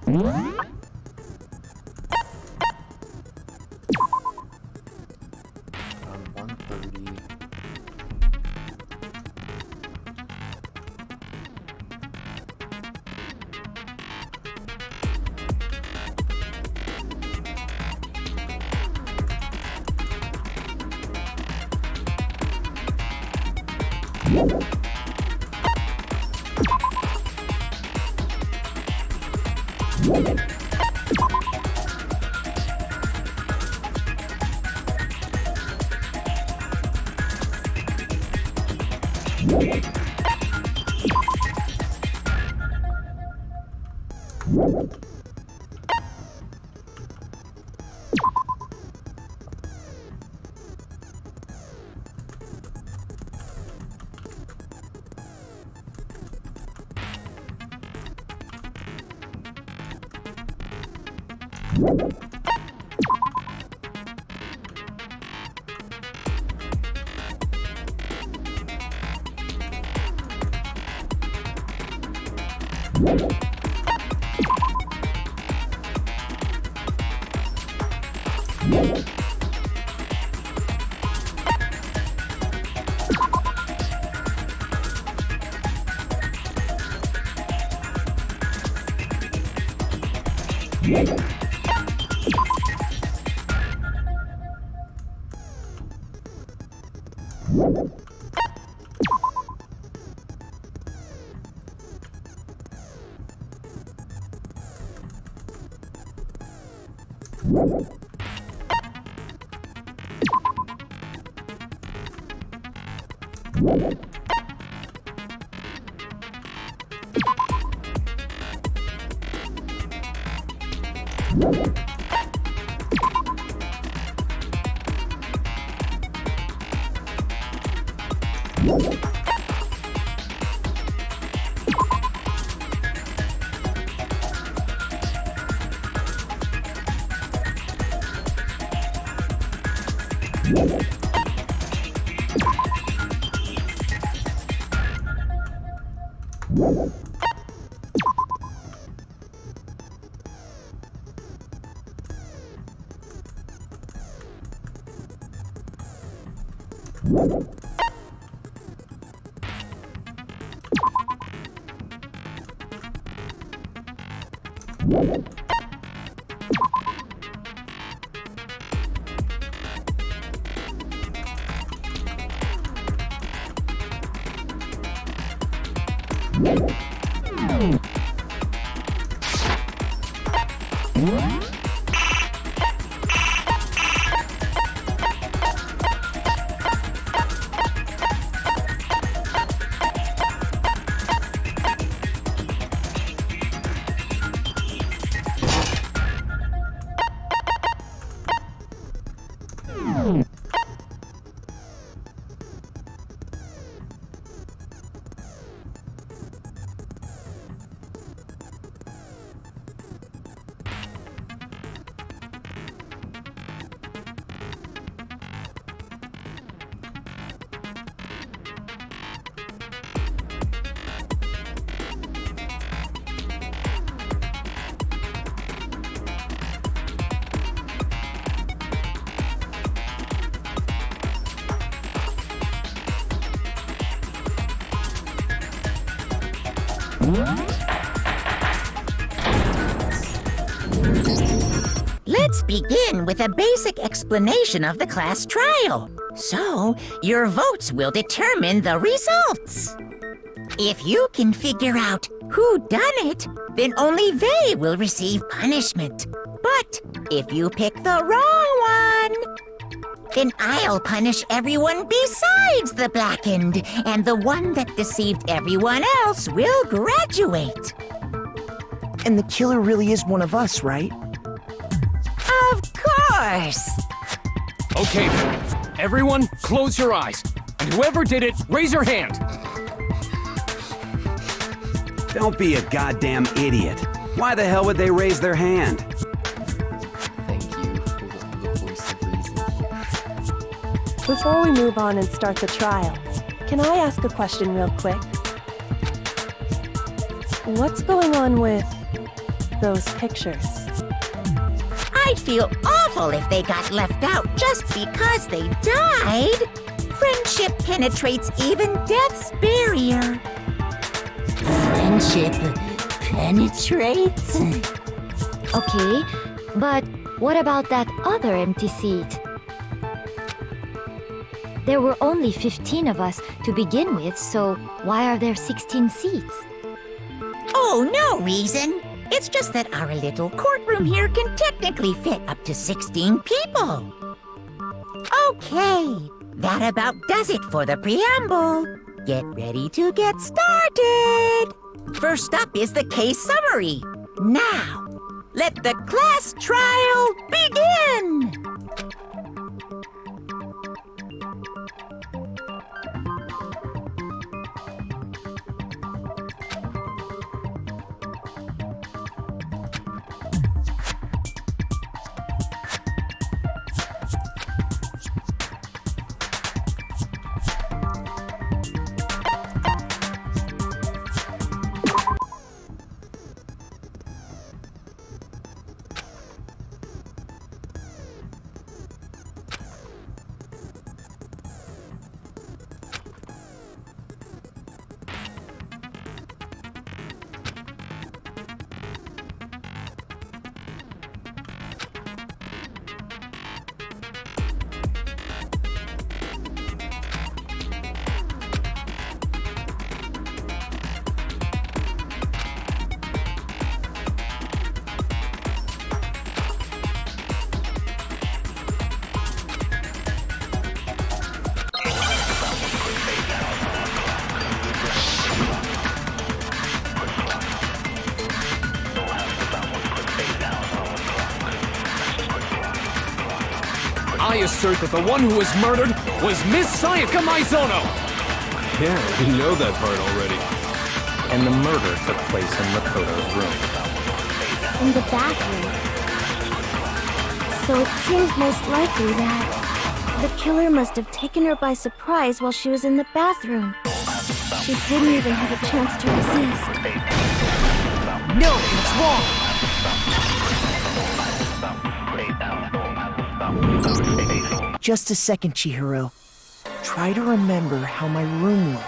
1:30. Let's begin with a basic explanation of the class trial. So, your votes will determine the results. If you can figure out who done it, then only they will receive punishment. But if you pick the wrong one, then I'll punish everyone besides the blackened, and the one that deceived everyone else will graduate. And the killer really is one of us, right? Of course! Okay, then. Everyone, close your eyes. And whoever did it, raise your hand. Don't be a goddamn idiot. Why the hell would they raise their hand? Thank you for the voice of reason. Before we move on and start the trial, can I ask a question real quick? What's going on with those pictures. I'd feel awful if they got left out just because they died. Friendship penetrates even death's barrier. Friendship penetrates? Okay, but what about that other empty seat? There were only 15 of us to begin with, so why are there 16 seats? Oh, no reason. It's just that our little courtroom here can technically fit up to 16 people. Okay, that about does it for the preamble. Get ready to get started. First up is the case summary. Now, let the class trial begin! I assert that the one who was murdered was Miss Sayaka Maizono! Yeah, we know that part already. And the murder took place in Makoto's room. In the bathroom. So it seems most likely that the killer must have taken her by surprise while she was in the bathroom. She didn't even have a chance to resist. No, it's wrong! Just a second, Chihiro. Try to remember how my room looked.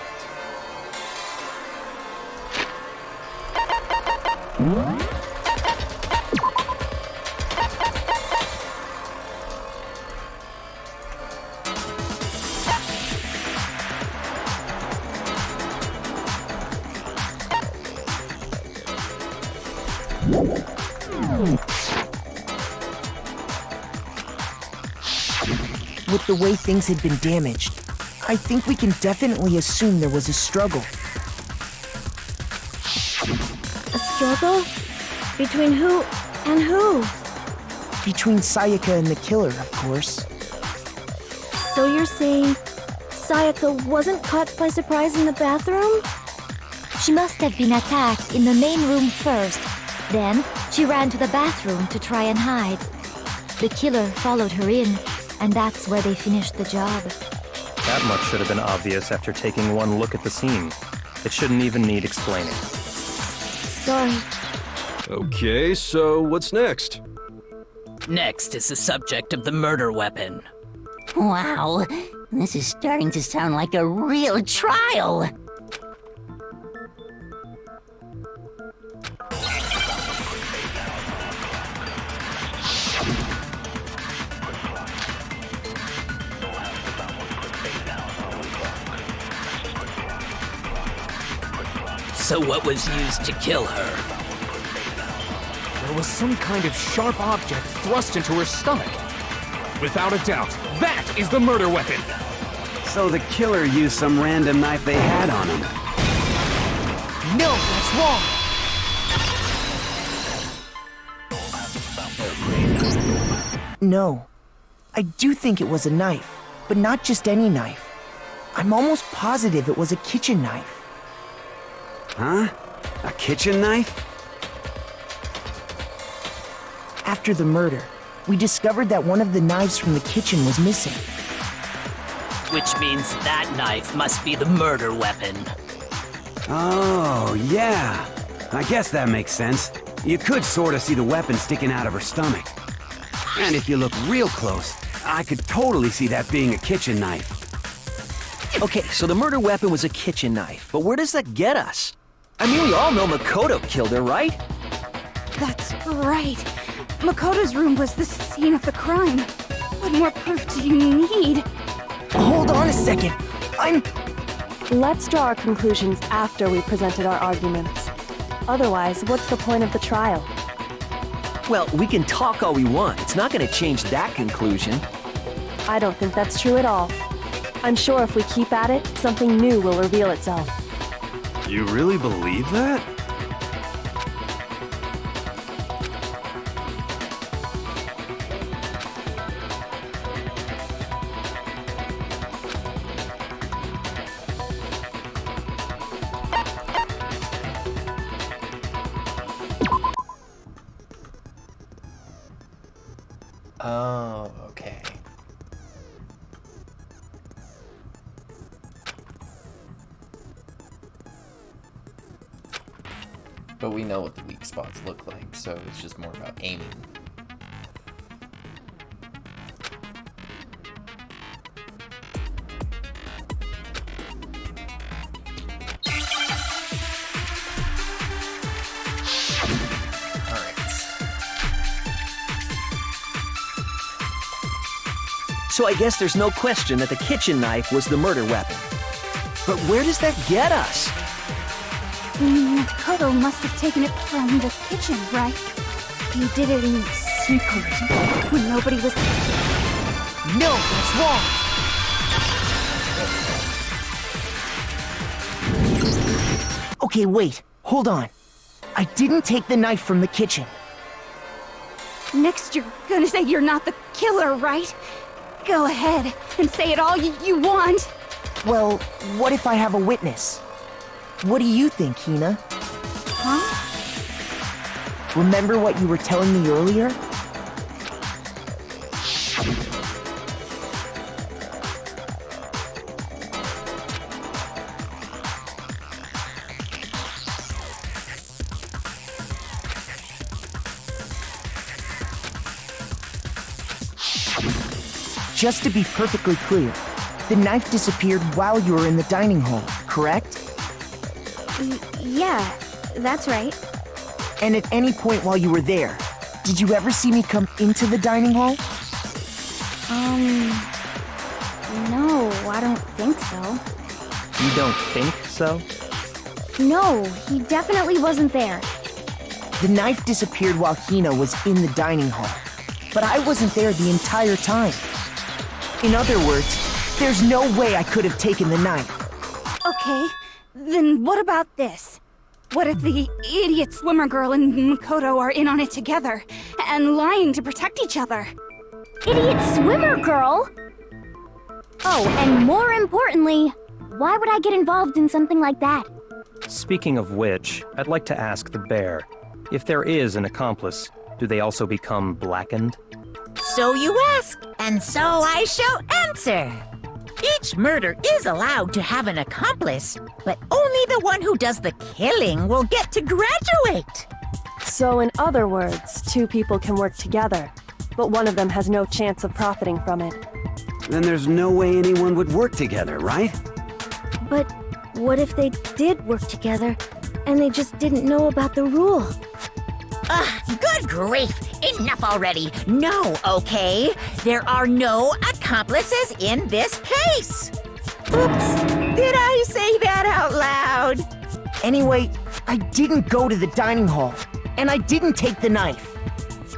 With the way things had been damaged, I think we can definitely assume there was a struggle. A struggle? Between who and who? Between Sayaka and the killer, of course. So you're saying Sayaka wasn't caught by surprise in the bathroom? She must have been attacked in the main room first. Then, she ran to the bathroom to try and hide. The killer followed her in, and that's where they finished the job. That much should have been obvious after taking one look at the scene. It shouldn't even need explaining. Sorry. Okay, so what's next? Next is the subject of the murder weapon. Wow, this is starting to sound like a real trial. So what was used to kill her? There was some kind of sharp object thrust into her stomach. Without a doubt, that is the murder weapon! So the killer used some random knife they had on him. No, that's wrong! No. I do think it was a knife, but not just any knife. I'm almost positive it was a kitchen knife. Huh? A kitchen knife? After the murder, we discovered that one of the knives from the kitchen was missing. Which means that knife must be the murder weapon. Oh, yeah. I guess that makes sense. You could sort of see the weapon sticking out of her stomach. And if you look real close, I could totally see that being a kitchen knife. Okay, so the murder weapon was a kitchen knife, but where does that get us? I mean, we all know Makoto killed her, right? That's right. Makoto's room was the scene of the crime. What more proof do you need? Hold on a second. Let's draw our conclusions after we've presented our arguments. Otherwise, what's the point of the trial? Well, we can talk all we want. It's not gonna change that conclusion. I don't think that's true at all. I'm sure if we keep at it, something new will reveal itself. You really believe that? Oh, okay. But we know what the weak spots look like, so it's just more about aiming. So I guess there's no question that the kitchen knife was the murder weapon. But where does that get us? Makoto must have taken it from the kitchen, right? He did it in secret, when nobody was... No, that's wrong! Okay, wait. Hold on. I didn't take the knife from the kitchen. Next, you're gonna say you're not the killer, right? Go ahead and say it all you want. Well, what if I have a witness? What do you think, Hina? Huh? Remember what you were telling me earlier? Just to be perfectly clear, the knife disappeared while you were in the dining hall, correct? Yeah, that's right. And at any point while you were there, did you ever see me come into the dining hall? No, I don't think so. You don't think so? No, he definitely wasn't there. The knife disappeared while Hina was in the dining hall, but I wasn't there the entire time. In other words, there's no way I could have taken the knife. Okay, then what about this? What if the idiot swimmer girl and Makoto are in on it together, and lying to protect each other? Idiot swimmer girl? Oh, and more importantly, why would I get involved in something like that? Speaking of which, I'd like to ask the bear, if there is an accomplice, do they also become blackened? So you ask, and so I shall answer. Each murder is allowed to have an accomplice, but only the one who does the killing will get to graduate. So in other words, two people can work together, but one of them has no chance of profiting from it. Then there's no way anyone would work together, right? But what if they did work together, and they just didn't know about the rule? Good grief! Enough already! No, okay? There are no accomplices in this case! Oops! Did I say that out loud? Anyway, I didn't go to the dining hall, and I didn't take the knife.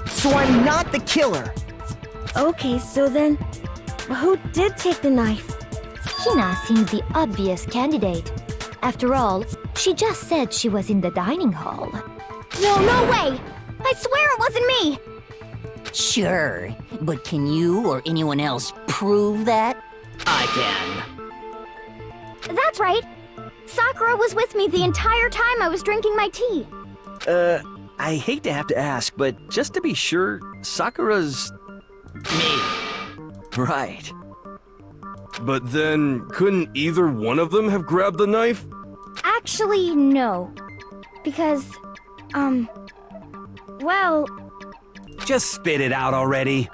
So I'm not the killer. Okay, so then, who did take the knife? Hina seems the obvious candidate. After all, she just said she was in the dining hall. No way! I swear it wasn't me! Sure, but can you or anyone else prove that? I can. That's right. Sakura was with me the entire time I was drinking my tea. I hate to have to ask, but just to be sure, Sakura's... Me. Right. But then, couldn't either one of them have grabbed the knife? Actually, no. Because, Well, Just spit it out already.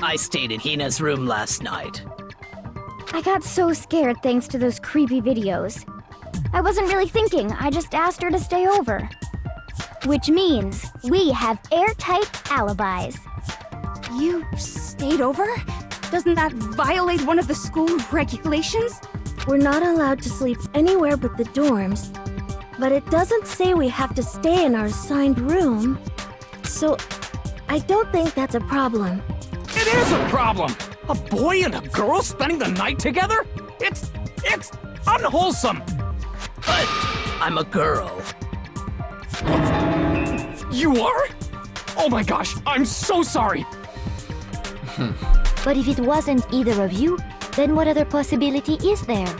I stayed in Hina's room last night. I got so scared thanks to those creepy videos. I wasn't really thinking, I just asked her to stay over. Which means we have airtight alibis. You stayed over? Doesn't that violate one of the school regulations? We're not allowed to sleep anywhere but the dorms, but it doesn't say we have to stay in our assigned room. So, I don't think that's a problem. It is a problem! A boy and a girl spending the night together? It's unwholesome! But I'm a girl. You are? Oh my gosh, I'm so sorry! But if it wasn't either of you, then what other possibility is there?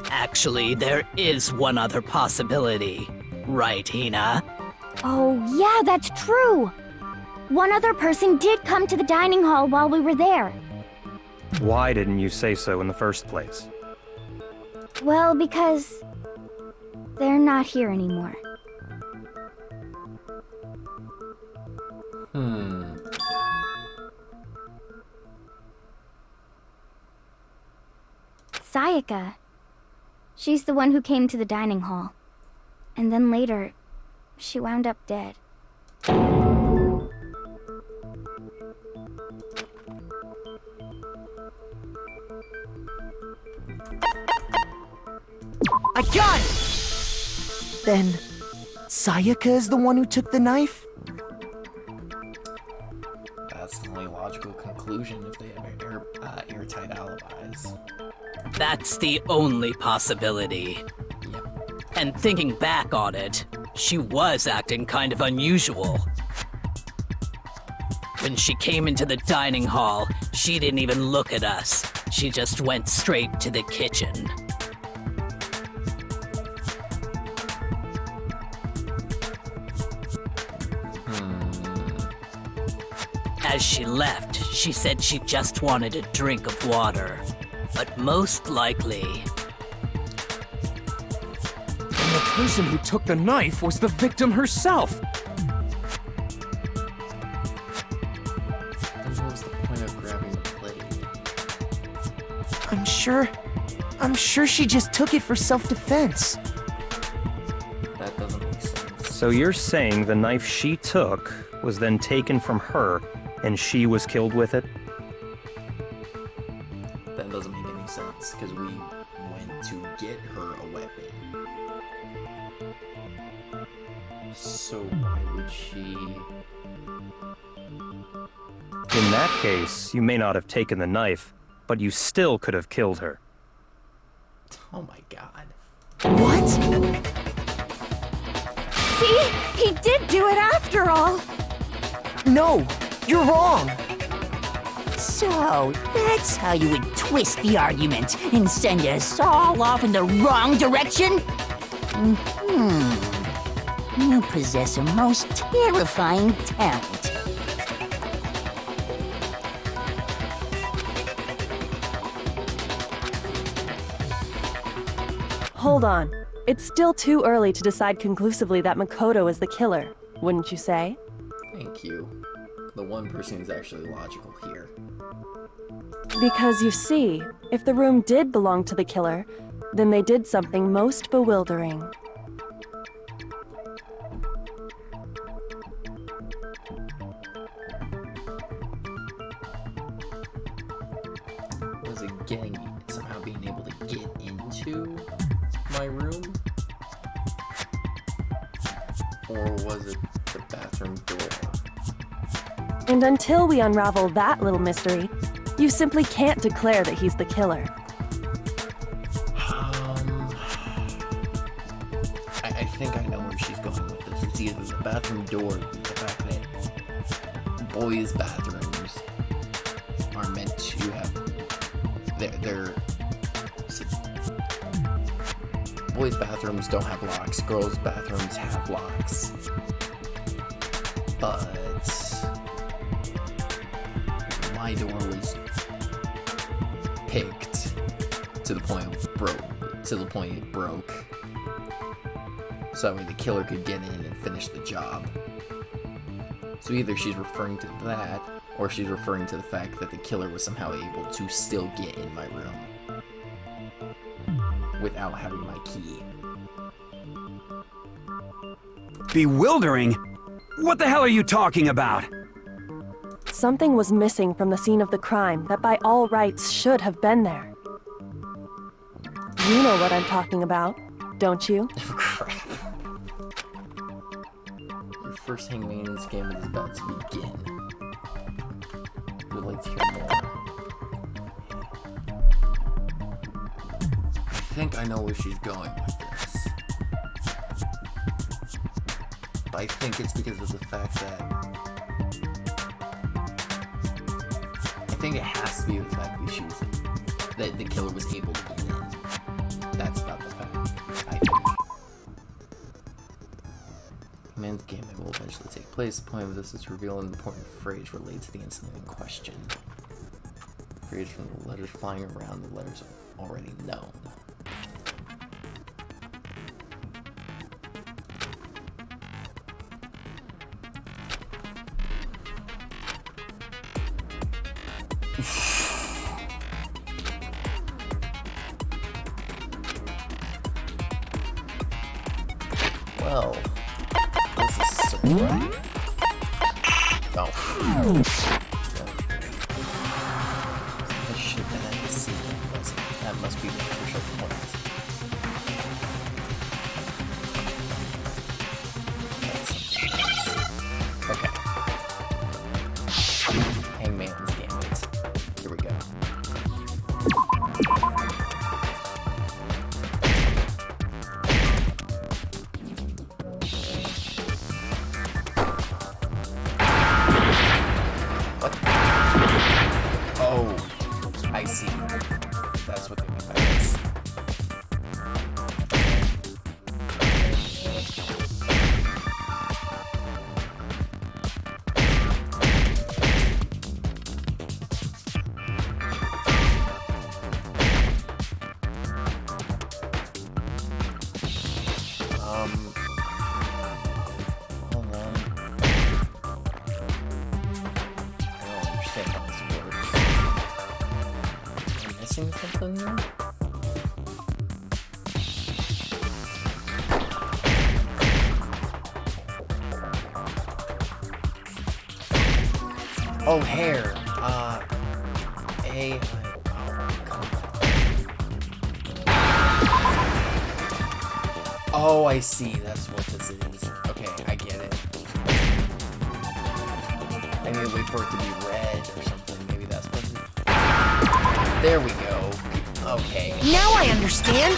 Actually, there is one other possibility. Right, Hina? Oh, yeah, that's true! One other person did come to the dining hall while we were there. Why didn't you say so in the first place? Well, because they're not here anymore. Sayaka. She's the one who came to the dining hall. And then later, she wound up dead. I got it! Then, Sayaka is the one who took the knife? That's the only logical conclusion if they have airtight alibis. That's the only possibility. Yep. And thinking back on it, she was acting kind of unusual. When she came into the dining hall, she didn't even look at us. She just went straight to the kitchen. As she left, she said she just wanted a drink of water. But most likely... And the person who took the knife was the victim herself! Then what was the point of grabbing the blade? I'm sure she just took it for self-defense. That doesn't make sense. So you're saying the knife she took was then taken from her, and she was killed with it? That doesn't make any sense, because we went to get her a weapon. So why would she... In that case, you may not have taken the knife, but you still could have killed her. Oh my god. What? See? He did do it after all! No, you're wrong. So, that's how you would twist the argument and send us all off in the wrong direction? You possess a most terrifying talent. Hold on. It's still too early to decide conclusively that Makoto is the killer, wouldn't you say? Thank you. The one person who's actually logical here. Because you see, if the room did belong to the killer, then they did something most bewildering. Was it somehow being able to get into my room? Or was it the bathroom door? And until we unravel that little mystery, you simply can't declare that he's the killer. I think I know where she's going with this. It's either the bathroom door, the fact that boys' bathrooms are meant to have boys' bathrooms don't have locks, girls' bathrooms have locks. But my door was picked to the point it broke. So that way the killer could get in and finish the job. So either she's referring to that, or she's referring to the fact that the killer was somehow able to still get in my room without having my key. Bewildering? What the hell are you talking about? Something was missing from the scene of the crime that by all rights should have been there. You know what I'm talking about, don't you? Crap. Your first Hangman's game is about to begin. Would like to hear more. I think I know where she's going with this. But I think it's because of the fact that... I think it has to be the fact that that the killer was able to get in. That's about the fact, I think. Man's game will eventually take place. The point of this is to reveal an important phrase related to the incident in question. Phrase from the letters flying around, the letters already known. Well, this is so right. Oh. That should have been at the scene, wasn't it? That must be the official point. Okay. Hangman's Gambit. Here we go. Oh, I see. That's what they mean by this. Hold on. I don't understand how this works. Am I missing something there? Oh, hair. Oh, I see. That's what this is. Okay, I get it. I need to wait for it to be red or something. Maybe that's what it is. There we go. Okay. Now I understand!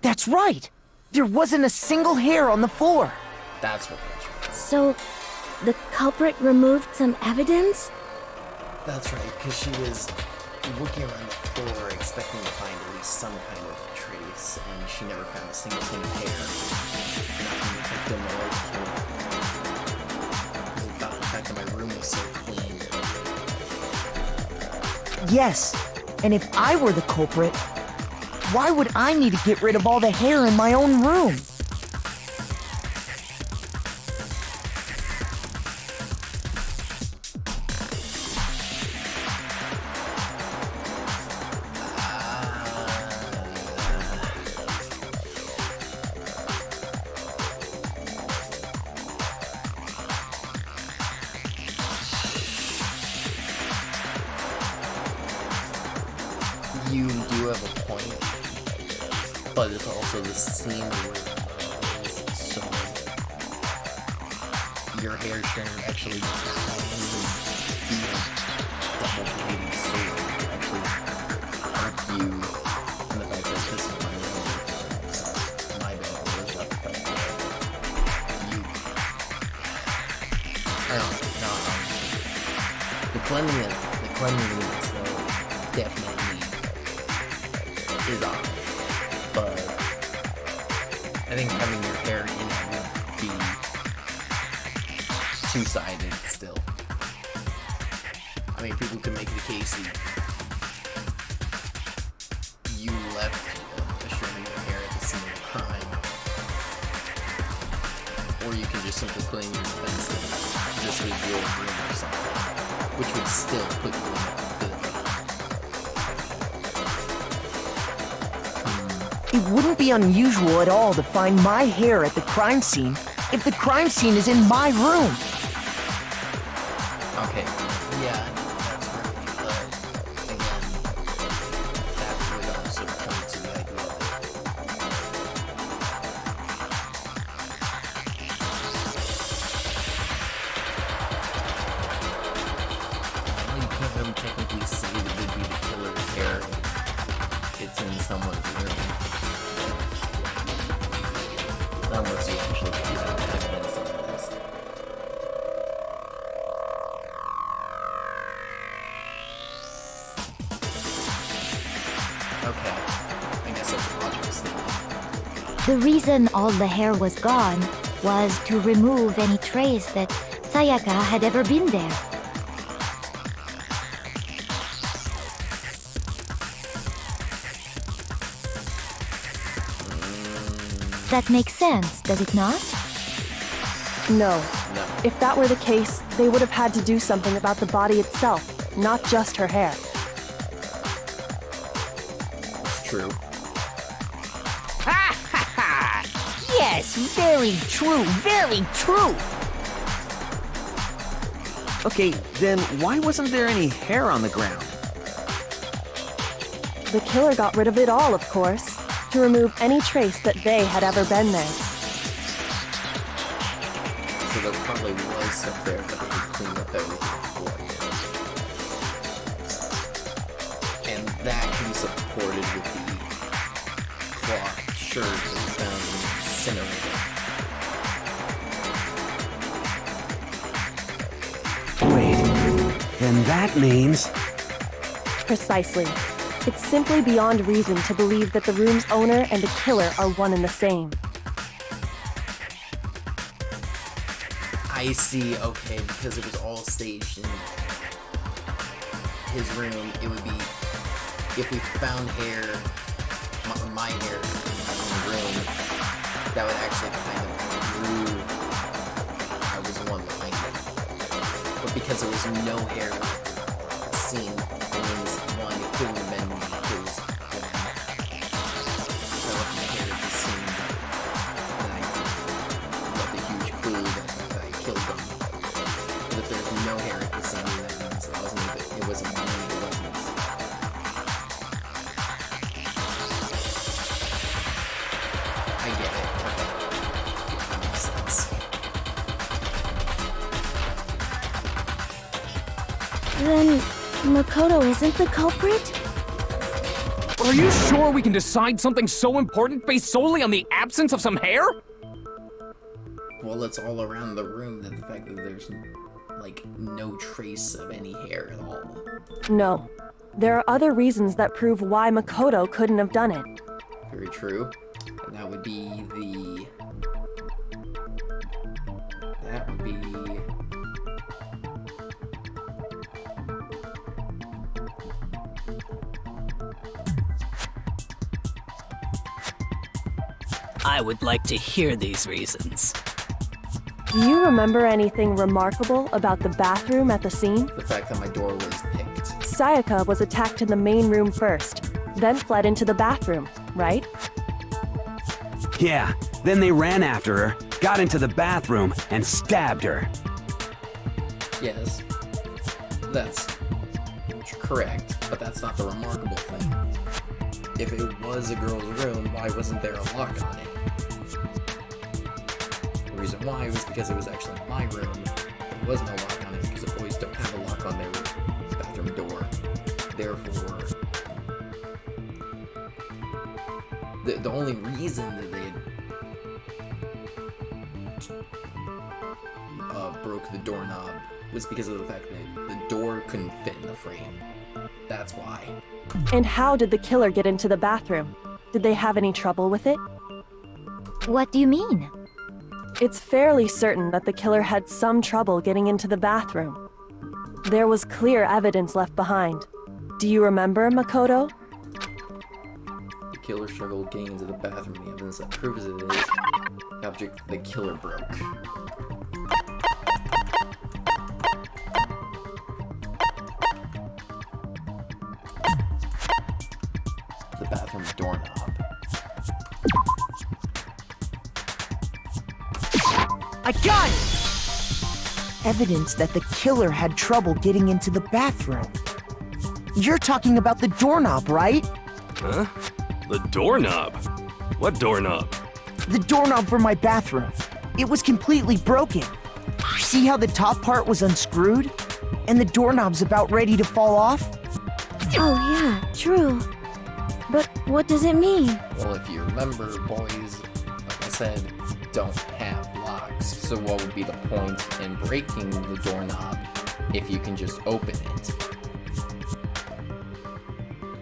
That's right! There wasn't a single hair on the floor! That's what that's right. So, the culprit removed some evidence? That's right, because she was looking around the floor expecting to find at least some kind of trace, and she never found a single thing of hair. Not from the victim or the killer. It was about the fact that my room was so clean. Yes, and if I were the culprit, why would I need to get rid of all the hair in my own room? You do have a point, but it's also the scene where so your hair shouldn't actually be a double bladed sword to actually hurt you, and the fact that this is my room, my bad, was not the fact that you, I don't know, the cleanliness though, definitely is on, but I think having your hair in it would be two-sided still. I mean, people can make the case that you left just simply putting your defense that this was your room or something, which would still put you in a It wouldn't be unusual at all to find my hair at the crime scene if the crime scene is in my room. Okay, yeah, that's right, but again, that would also point to the idea that you can't really technically say that it would be the killer's hair if it's in someone's room. Unless you actually do have evidence of this. Okay, I guess that's a logical statement. The reason all the hair was gone was to remove any trace that Sayaka had ever been there. That makes sense, does it not? No. No. If that were the case, they would have had to do something about the body itself, not just her hair. It's true. Ha ha ha! Yes, very true, very true! Okay, then why wasn't there any hair on the ground? The killer got rid of it all, of course, to remove any trace that they had ever been there. So there probably was stuff there that they could clean up everything before. And that can be supported with the cloth shirt that we found in the incinerator. Wait, then that means... Precisely. It's simply beyond reason to believe that the room's owner and the killer are one and the same. I see, okay, because it was all staged in his room, it would be, if we found hair, my hair in my own room, that would actually kind of prove I was the one behind it. But because there was no hair left in the scene, it means, one, it couldn't have been his room. If I left my hair at the scene, then I left a huge clue that I killed them. But if there's no hair at the scene, that means it wasn't me, it wasn't. I get it. Okay. That makes sense. Then Makoto isn't the culprit? Are you sure we can decide something so important based solely on the absence of some hair? Well, it's all around the room that the fact that there's, like, no trace of any hair at all. No. There are other reasons that prove why Makoto couldn't have done it. Very true. And that would be the... That would be... I would like to hear these reasons. Do you remember anything remarkable about the bathroom at the scene? the fact that my door was picked. Sayaka was attacked in the main room first, then fled into the bathroom, right? Yeah, then they ran after her, got into the bathroom, and stabbed her. Yes. That's correct, but that's not the remarkable thing. If it was a girl's room, why wasn't there a lock on it? The reason why was because it was actually my room. There was no lock on it because the boys don't have a lock on their bathroom door. Therefore, the only reason that they broke the doorknob was because of the fact that the door couldn't fit in the frame. That's why. And how did the killer get into the bathroom? Did they have any trouble with it? What do you mean? It's fairly certain that the killer had some trouble getting into the bathroom. There was clear evidence left behind. Do you remember, Makoto? The killer struggled getting into the bathroom. The evidence that proves it is the object the killer broke. The bathroom doorknob. I got it! Evidence that the killer had trouble getting into the bathroom. You're talking about the doorknob, right? Huh? The doorknob? What doorknob? The doorknob for my bathroom. It was completely broken. See how the top part was unscrewed? And the doorknob's about ready to fall off? Oh yeah, true. But what does it mean? Well, if you remember, boys, like I said, don't have locks. So what would be the point in breaking the doorknob if you can just open it?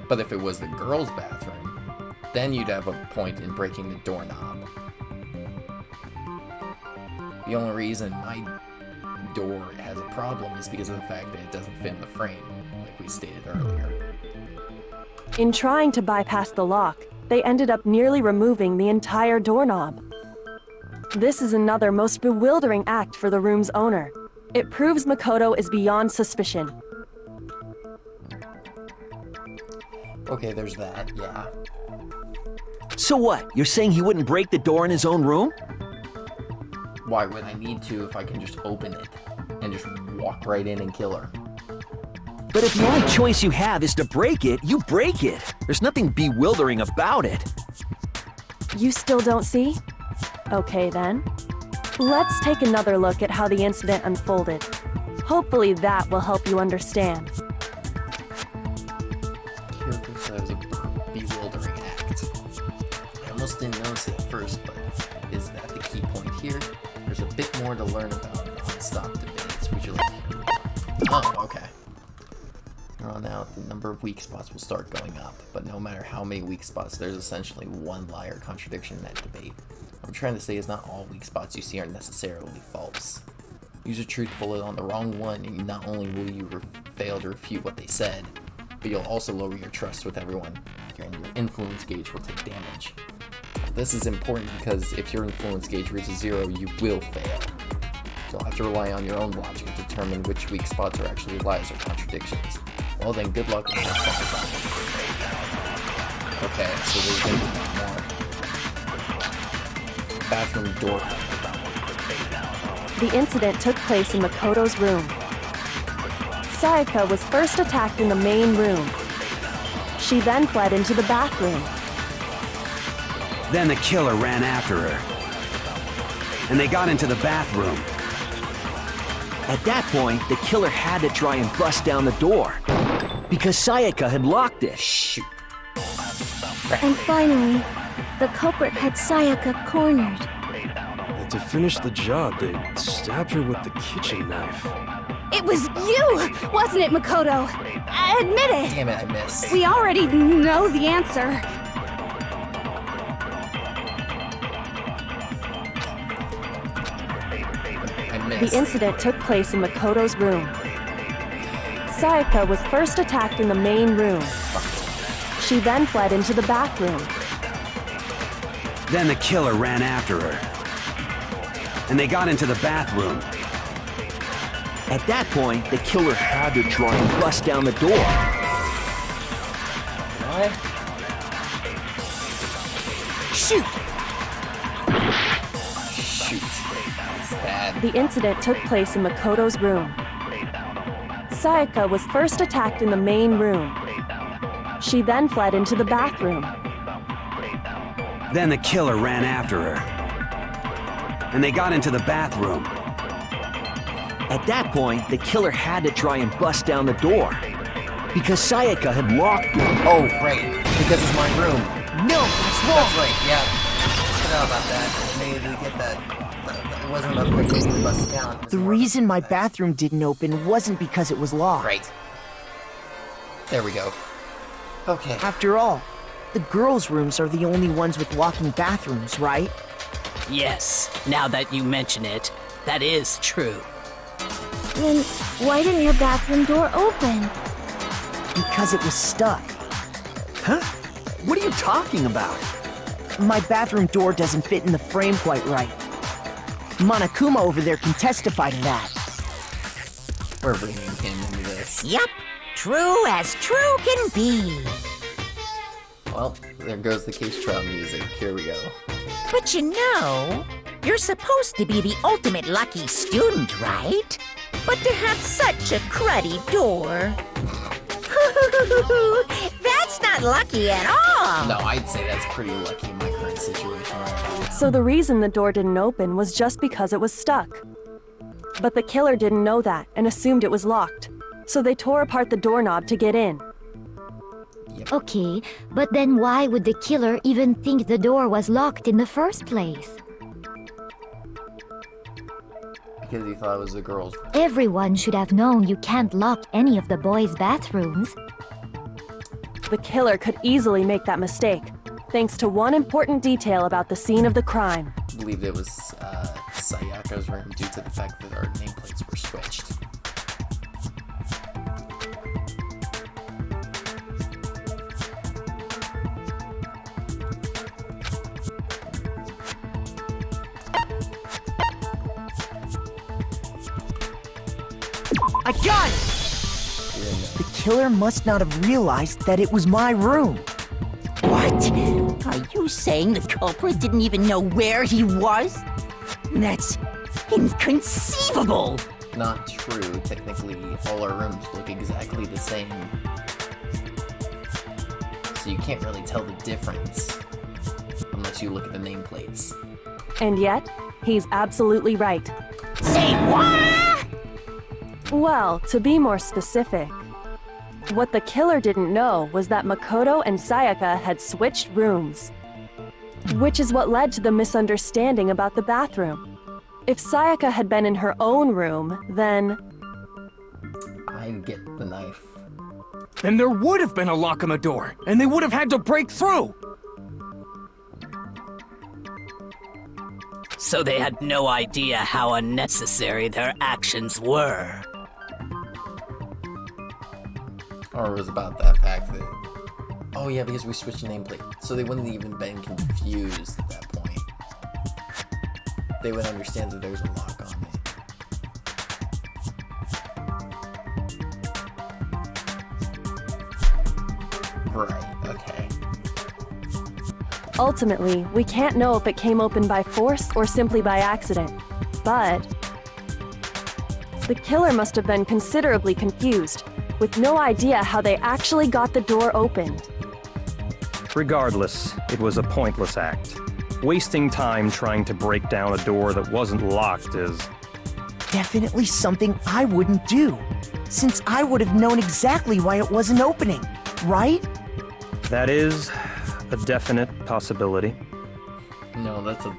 But if it was the girls' bathroom, then you'd have a point in breaking the doorknob. The only reason my door has a problem is because of the fact that it doesn't fit in the frame, like we stated earlier. In trying to bypass the lock, they ended up nearly removing the entire doorknob. This is another most bewildering act for the room's owner. It proves Makoto is beyond suspicion. Okay, there's that, yeah. So what? You're saying he wouldn't break the door in his own room? Why would I need to if I can just open it and just walk right in and kill her? But if the only choice you have is to break it, you break it. There's nothing bewildering about it. You still don't see? Okay then. Let's take another look at how the incident unfolded. Hopefully that will help you understand. Character says a bewildering act. I almost didn't notice it at first, but is that the key point here? There's a bit more to learn about non-stop debates. Would you like to hear? Oh, okay. From on out, the number of weak spots will start going up, but no matter how many weak spots, there's essentially one lie or contradiction in that debate. What I'm trying to say is not all weak spots you see are necessarily false. Use a truth bullet on the wrong one, and not only will you fail to refute what they said, but you'll also lower your trust with everyone, and your influence gauge will take damage. This is important because if your influence gauge reaches 0, you will fail. You'll have to rely on your own logic to determine which weak spots are actually lies or contradictions. Well then, good luck and have fun. Okay, so there's gonna be more. Bathroom door. The incident took place in Makoto's room. Sayaka was first attacked in the main room. She then fled into the bathroom. Then the killer ran after her. And they got into the bathroom. At that point, the killer had to try and bust down the door. Because Sayaka had locked it. Shoot. And finally, the culprit had Sayaka cornered. And to finish the job, they stabbed her with the kitchen knife. It was you, wasn't it, Makoto? Admit it! Damn it, I missed. We already know the answer. The incident took place in Makoto's room. Sayaka was first attacked in the main room. She then fled into the bathroom. Then the killer ran after her. And they got into the bathroom. At that point, the killer had to try and bust down the door. What? Shoot! Shoot. That's bad. The incident took place in Makoto's room. Sayaka was first attacked in the main room. She then fled into the bathroom. Then the killer ran after her. And they got into the bathroom. At that point, the killer had to try and bust down the door. Because Sayaka had locked it. Oh, right. Because it's my room. No, that's wrong. That's right, yeah. I forgot about that. I needed to get that. It wasn't about breaking the bust down. The reason my bathroom didn't open wasn't because it was locked. Right. There we go. Okay. After all, the girls' rooms are the only ones with locking bathrooms, right? Yes, now that you mention it, that is true. Then why didn't your bathroom door open? Because it was stuck. Huh? What are you talking about? My bathroom door doesn't fit in the frame quite right. Monokuma over there can testify to that. We're bringing him into this. Yup, true as true can be. Well, there goes the case trial music. Here we go. But you know, you're supposed to be the ultimate lucky student, right? But to have such a cruddy door. That's not lucky at all. No, I'd say that's pretty lucky in my current situation right now. So the reason the door didn't open was just because it was stuck. But the killer didn't know that and assumed it was locked. So they tore apart the doorknob to get in. Okay, but then why would the killer even think the door was locked in the first place? Because he thought it was the girl's room. Everyone should have known you can't lock any of the boys' bathrooms. The killer could easily make that mistake, thanks to one important detail about the scene of the crime. I believe it was Sayaka's room due to the fact that our nameplates were switched. I got it! The killer must not have realized that it was my room. What? Are you saying the culprit didn't even know where he was? That's inconceivable! Not true. Technically, all our rooms look exactly the same. So you can't really tell the difference unless you look at the nameplates. And yet, he's absolutely right. Say what? Well, to be more specific, what the killer didn't know was that Makoto and Sayaka had switched rooms. Which is what led to the misunderstanding about the bathroom. If Sayaka had been in her own room, then... I'd get the knife. Then there would have been a lock on the door, and they would have had to break through! So they had no idea how unnecessary their actions were. Or it was about that fact that... Oh yeah, because we switched the nameplate. So they wouldn't even been confused at that point. They would understand that there's a lock on it. Right, okay. Ultimately, we can't know if it came open by force or simply by accident. But... the killer must have been considerably confused, with no idea how they actually got the door opened. Regardless, it was a pointless act. Wasting time trying to break down a door that wasn't locked is... Definitely something I wouldn't do, since I would have known exactly why it wasn't opening, right? That is a definite possibility. No, that's a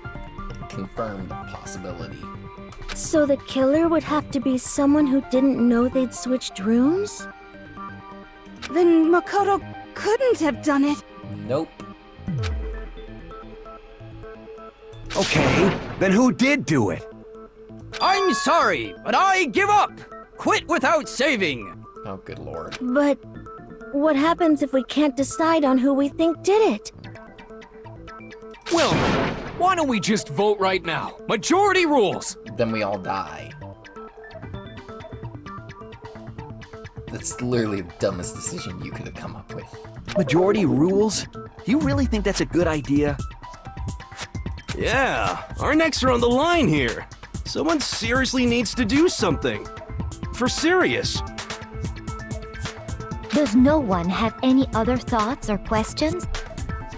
confirmed possibility. So the killer would have to be someone who didn't know they'd switched rooms? Then Makoto couldn't have done it. Nope. Okay, then who did do it? I'm sorry, but I give up! Quit without saving! Oh, good lord. But what happens if we can't decide on who we think did it? Well, why don't we just vote right now? Majority rules! Then we all die. That's literally the dumbest decision you could have come up with. Majority rules? You really think that's a good idea? Yeah, our necks are on the line here. Someone seriously needs to do something. For serious. Does no one have any other thoughts or questions?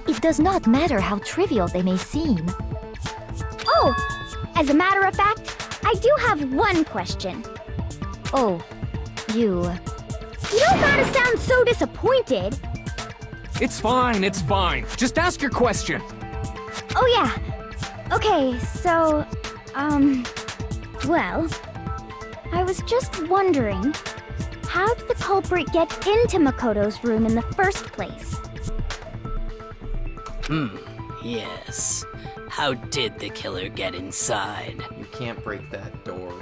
It does not matter how trivial they may seem. Oh, as a matter of fact, I do have one question. Oh, you don't gotta sound so disappointed. It's fine, it's fine. Just ask your question. Oh yeah. Okay, so, well, I was just wondering, how did the culprit get into Makoto's room in the first place? Yes. How did the killer get inside? You can't break that door.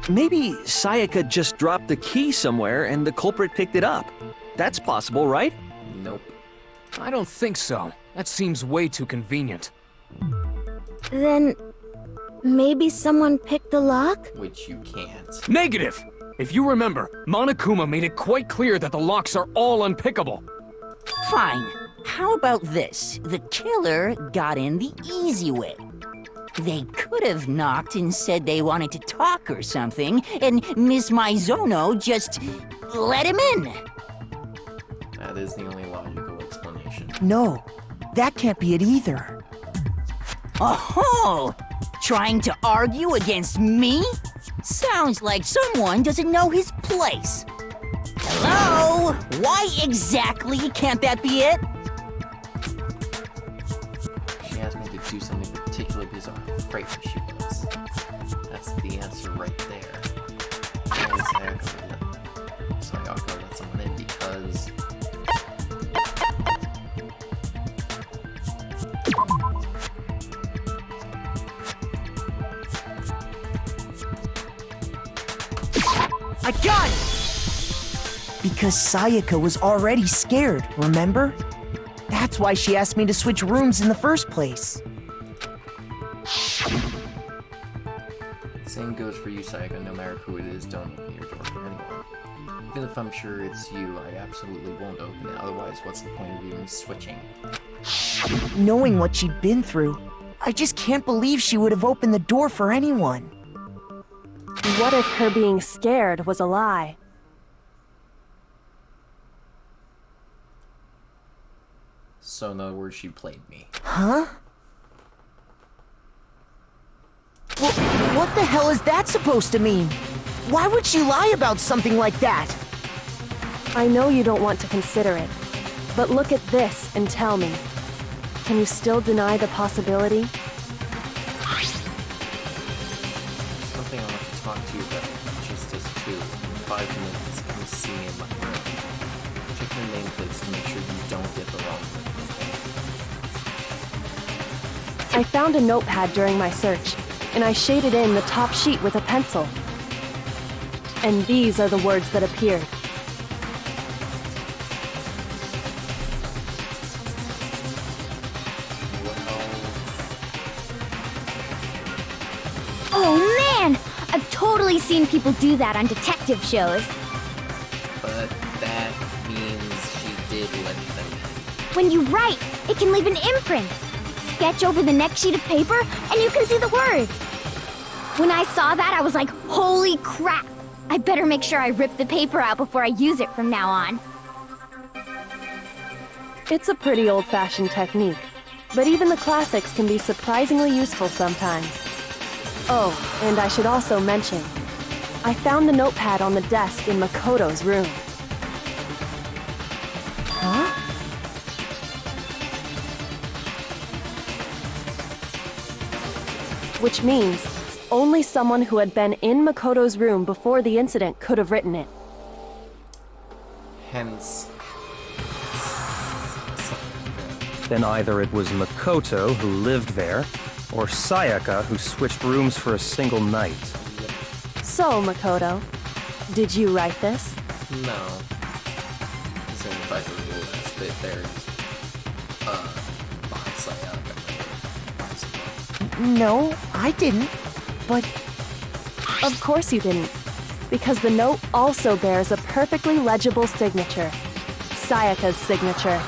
Maybe Sayaka just dropped the key somewhere and the culprit picked it up. That's possible, right? Nope. I don't think so. That seems way too convenient. Then maybe someone picked the lock? Which you can't. Negative! If you remember, Monokuma made it quite clear that the locks are all unpickable. Fine. How about this? The killer got in the easy way. They could have knocked and said they wanted to talk or something, and Miss Maizono just let him in. That is the only logical explanation. No, that can't be it either. Oh, trying to argue against me? Sounds like someone doesn't know his place. Hello? Why exactly can't that be it? She asked me to do something particularly bizarre. I'm afraid she was. That's the answer right there. Why Sayaka let someone in because... I got it! Because Sayaka was already scared, remember? That's why she asked me to switch rooms in the first place. Same goes for you, Sayaka. No matter who it is, don't open your door for anyone. Even if I'm sure it's you, I absolutely won't open it. Otherwise, what's the point of even switching? Knowing what she'd been through, I just can't believe she would have opened the door for anyone. What if her being scared was a lie? So in other words, she played me. Huh? Well, what the hell is that supposed to mean? Why would she lie about something like that? I know you don't want to consider it, but look at this and tell me. Can you still deny the possibility? Something I want to talk to you about, just as two. In 5 minutes, come see me in my room. Check your nameplates to make sure you don't get the wrong one. I found a notepad during my search, and I shaded in the top sheet with a pencil. And these are the words that appeared. Oh man! I've totally seen people do that on detective shows. But that means she did let them in. When you write, it can leave an imprint. Sketch over the next sheet of paper, and you can see the words. When I saw that, I was like, holy crap! I better make sure I rip the paper out before I use it from now on. It's a pretty old-fashioned technique, but even the classics can be surprisingly useful sometimes. Oh, and I should also mention, I found the notepad on the desk in Makoto's room. Huh? Which means, only someone who had been in Makoto's room before the incident could have written it. Hence... Then either it was Makoto who lived there, or Sayaka who switched rooms for a single night. So, Makoto, did you write this? No. So if I could rule that bit there's... by Sayaka. No, I didn't. But... Of course you didn't, because the note also bears a perfectly legible signature. Sayaka's signature.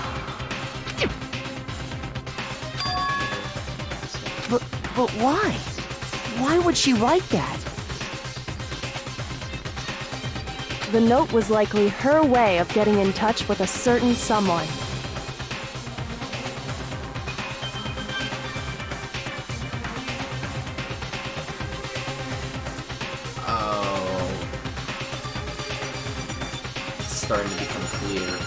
But why? Why would she write that? The note was likely her way of getting in touch with a certain someone. Oh. It's starting to become clear.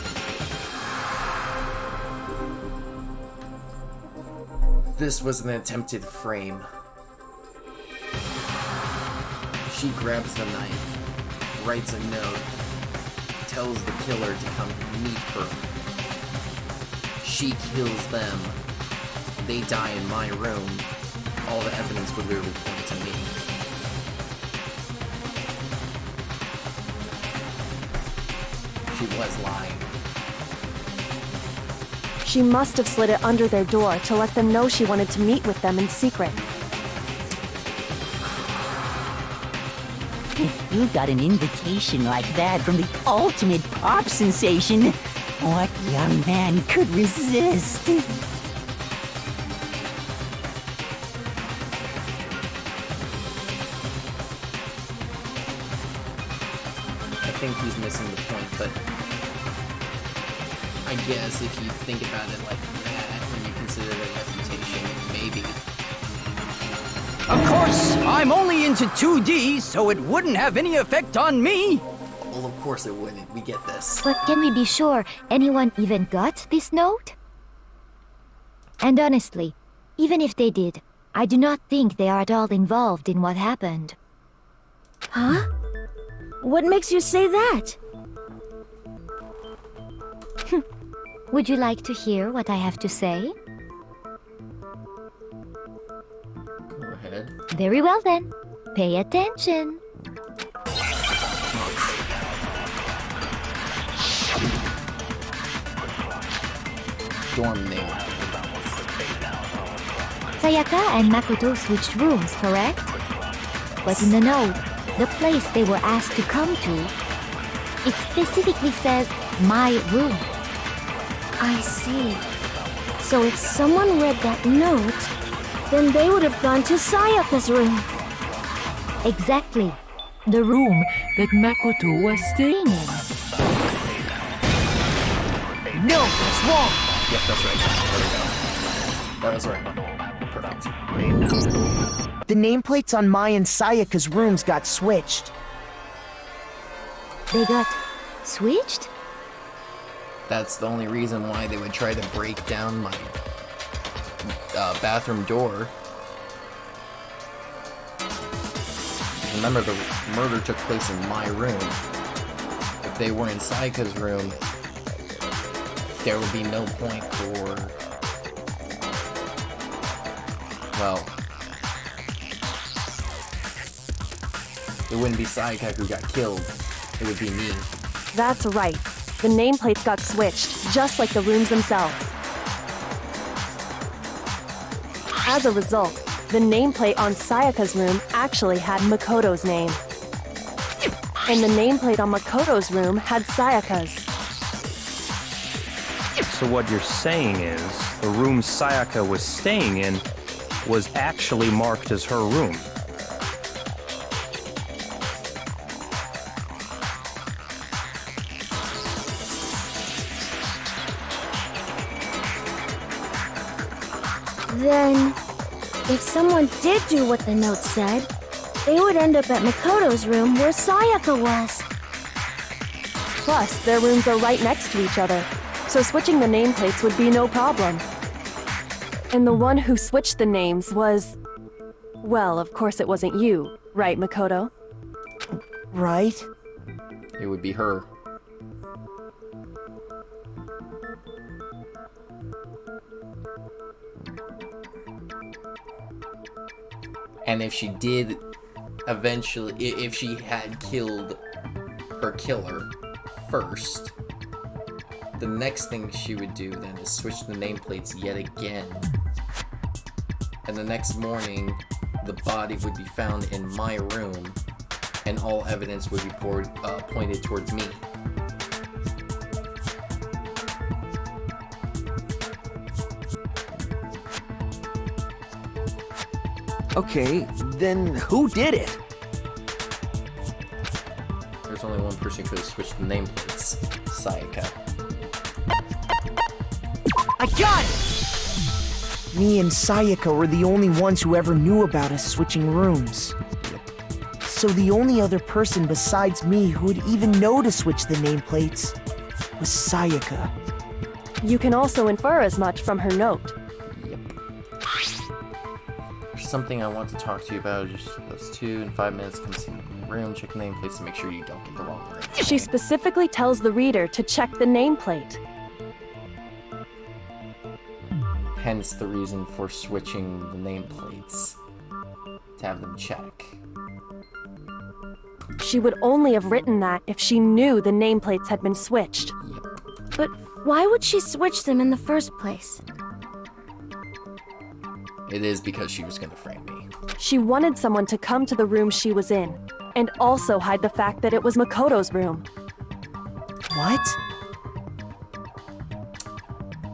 This was an attempted frame. She grabs the knife, writes a note, tells the killer to come meet her. She kills them. They die in my room. All the evidence would literally point to me. She was lying. She must have slid it under their door to let them know she wanted to meet with them in secret. If you got an invitation like that from the ultimate pop sensation, what young man could resist? I think he's missing the point, but I guess if you think about it like that, when you consider their reputation, maybe. Of course, I'm only into 2D, so it wouldn't have any effect on me. Well, of course it wouldn't. We get this. But can we be sure anyone even got this note? And honestly, even if they did, I do not think they are at all involved in what happened. Huh? What makes you say that? Would you like to hear what I have to say? Go ahead. Very well then. Pay attention. Dorm name. Sayaka and Makoto switched rooms, correct? But in the note, the place they were asked to come to, it specifically says, my room. I see. So if someone read that note, then they would have gone to Sayaka's room. Exactly. The room that Makoto was staying in. No, that's wrong! Yep, that's right. There we go. That was the right one. Perfect. The nameplates on Mai and Sayaka's rooms got switched. They got switched? That's the only reason why they would try to break down my bathroom door. Remember, the murder took place in my room. If they were in Sayaka's room, there would be no point for... well... it wouldn't be Sayaka who got killed. It would be me. That's right. The nameplates got switched, just like the rooms themselves. As a result, the nameplate on Sayaka's room actually had Makoto's name. And the nameplate on Makoto's room had Sayaka's. So what you're saying is, the room Sayaka was staying in was actually marked as her room. Then, if someone did do what the note said, they would end up at Makoto's room where Sayaka was. Plus, their rooms are right next to each other, so switching the nameplates would be no problem. And the one who switched the names was... well, of course it wasn't you, right, Makoto? Right? It would be her. And if she did eventually, if she had killed her killer first, the next thing she would do then is switch the nameplates yet again. And the next morning, the body would be found in my room, and all evidence would be pointed towards me. Okay, then who did it? There's only one person who could have switched the nameplates. Sayaka. I got it! Me and Sayaka were the only ones who ever knew about us switching rooms. So the only other person besides me who would even know to switch the nameplates was Sayaka. You can also infer as much from her note. There's something I want to talk to you about. Just those 2 in 5 minutes. Come see me in the room, check the nameplates to make sure you don't get the wrong room. She specifically tells the reader to check the nameplate. Hence the reason for switching the nameplates. To have them check. She would only have written that if she knew the nameplates had been switched. Yep. But why would she switch them in the first place? It is because she was gonna frame me. She wanted someone to come to the room she was in, and also hide the fact that it was Makoto's room. What?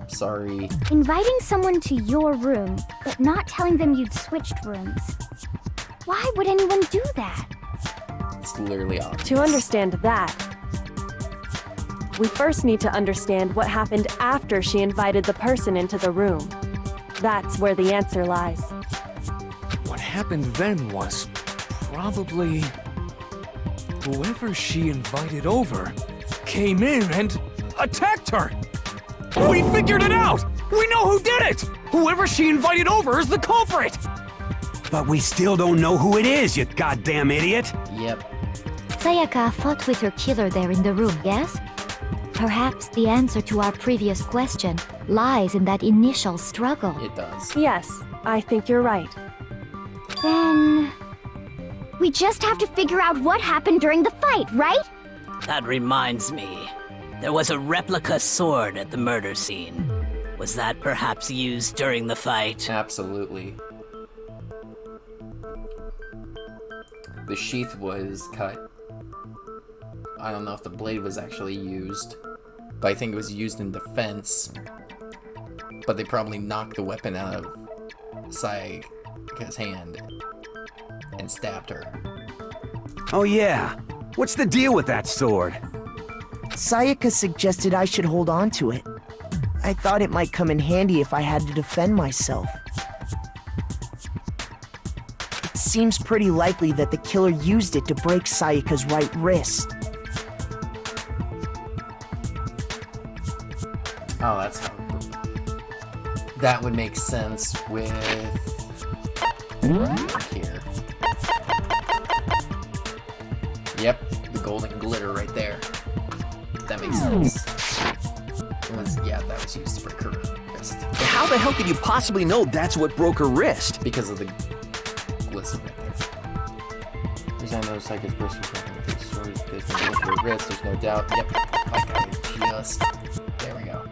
Sorry. Inviting someone to your room, but not telling them you'd switched rooms. Why would anyone do that? It's literally obvious. To understand that, we first need to understand what happened after she invited the person into the room. That's where the answer lies. What happened then was probably whoever she invited over came in and attacked her. We figured it out! We know who did it! Whoever she invited over is the culprit! But we still don't know who it is, you goddamn idiot! Yep. Sayaka fought with her killer there in the room, yes? Perhaps the answer to our previous question lies in that initial struggle. It does. Yes, I think you're right. Then... we just have to figure out what happened during the fight, right? That reminds me. There was a replica sword at the murder scene. Was that perhaps used during the fight? Absolutely. The sheath was cut. I don't know if the blade was actually used, but I think it was used in defense. But they probably knocked the weapon out of Sayaka's hand and stabbed her. Oh yeah, what's the deal with that sword? Sayaka suggested I should hold on to it. I thought it might come in handy if I had to defend myself. It seems pretty likely that the killer used it to break Sayaka's right wrist. Oh, that's how... that would make sense with... here. Yep, the golden glitter right there. That makes sense. That was used to break her wrist. How the hell could you possibly know that's what broke her wrist? Because of the glisten right there. There's no Sayaka's burst from the sword. There's no broke her wrist, there's no doubt. Yep, I got it just... there we go.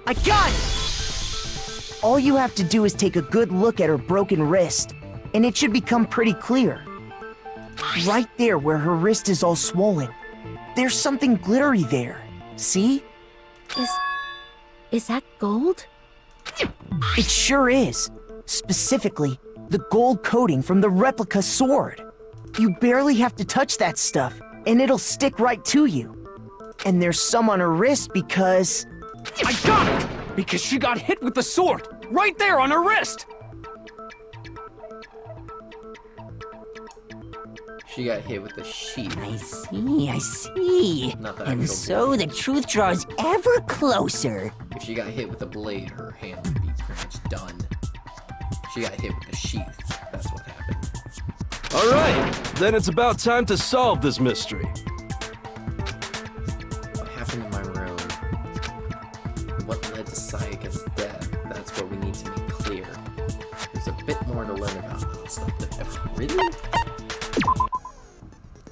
I got it! All you have to do is take a good look at her broken wrist, and it should become pretty clear. Right there where her wrist is all swollen. There's something glittery there. See? Is that gold? It sure is. Specifically, the gold coating from the replica sword. You barely have to touch that stuff, and it'll stick right to you. And there's some on her wrist because... I got it! Because she got hit with the sword! Right there on her wrist! She got hit with the sheath. I see. Not that And so the truth draws ever closer. If she got hit with a blade, her hand would be pretty much done. She got hit with the sheath. That's what happened. Alright, then it's about time to solve this mystery. What happened in my room? What led to Sayaka's death? That's what we need to make clear. There's a bit more to learn about non-stop. Really?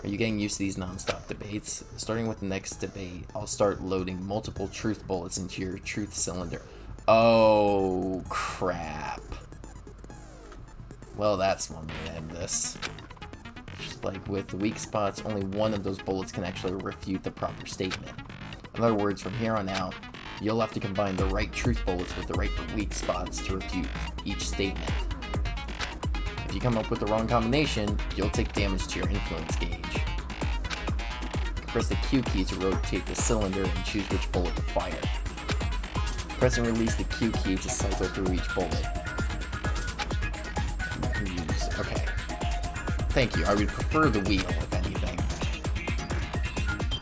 Are you getting used to these non-stop debates? Starting with the next debate, I'll start loading multiple truth bullets into your truth cylinder. Oh, crap. Well, that's one way to end this. Just like with the weak spots, only one of those bullets can actually refute the proper statement. In other words, from here on out, you'll have to combine the right truth bullets with the right weak spots to refute each statement. If you come up with the wrong combination, you'll take damage to your influence gauge. Press the Q key to rotate the cylinder and choose which bullet to fire. Press and release the Q key to cycle through each bullet. Okay. Thank you. I would prefer the wheel, if anything.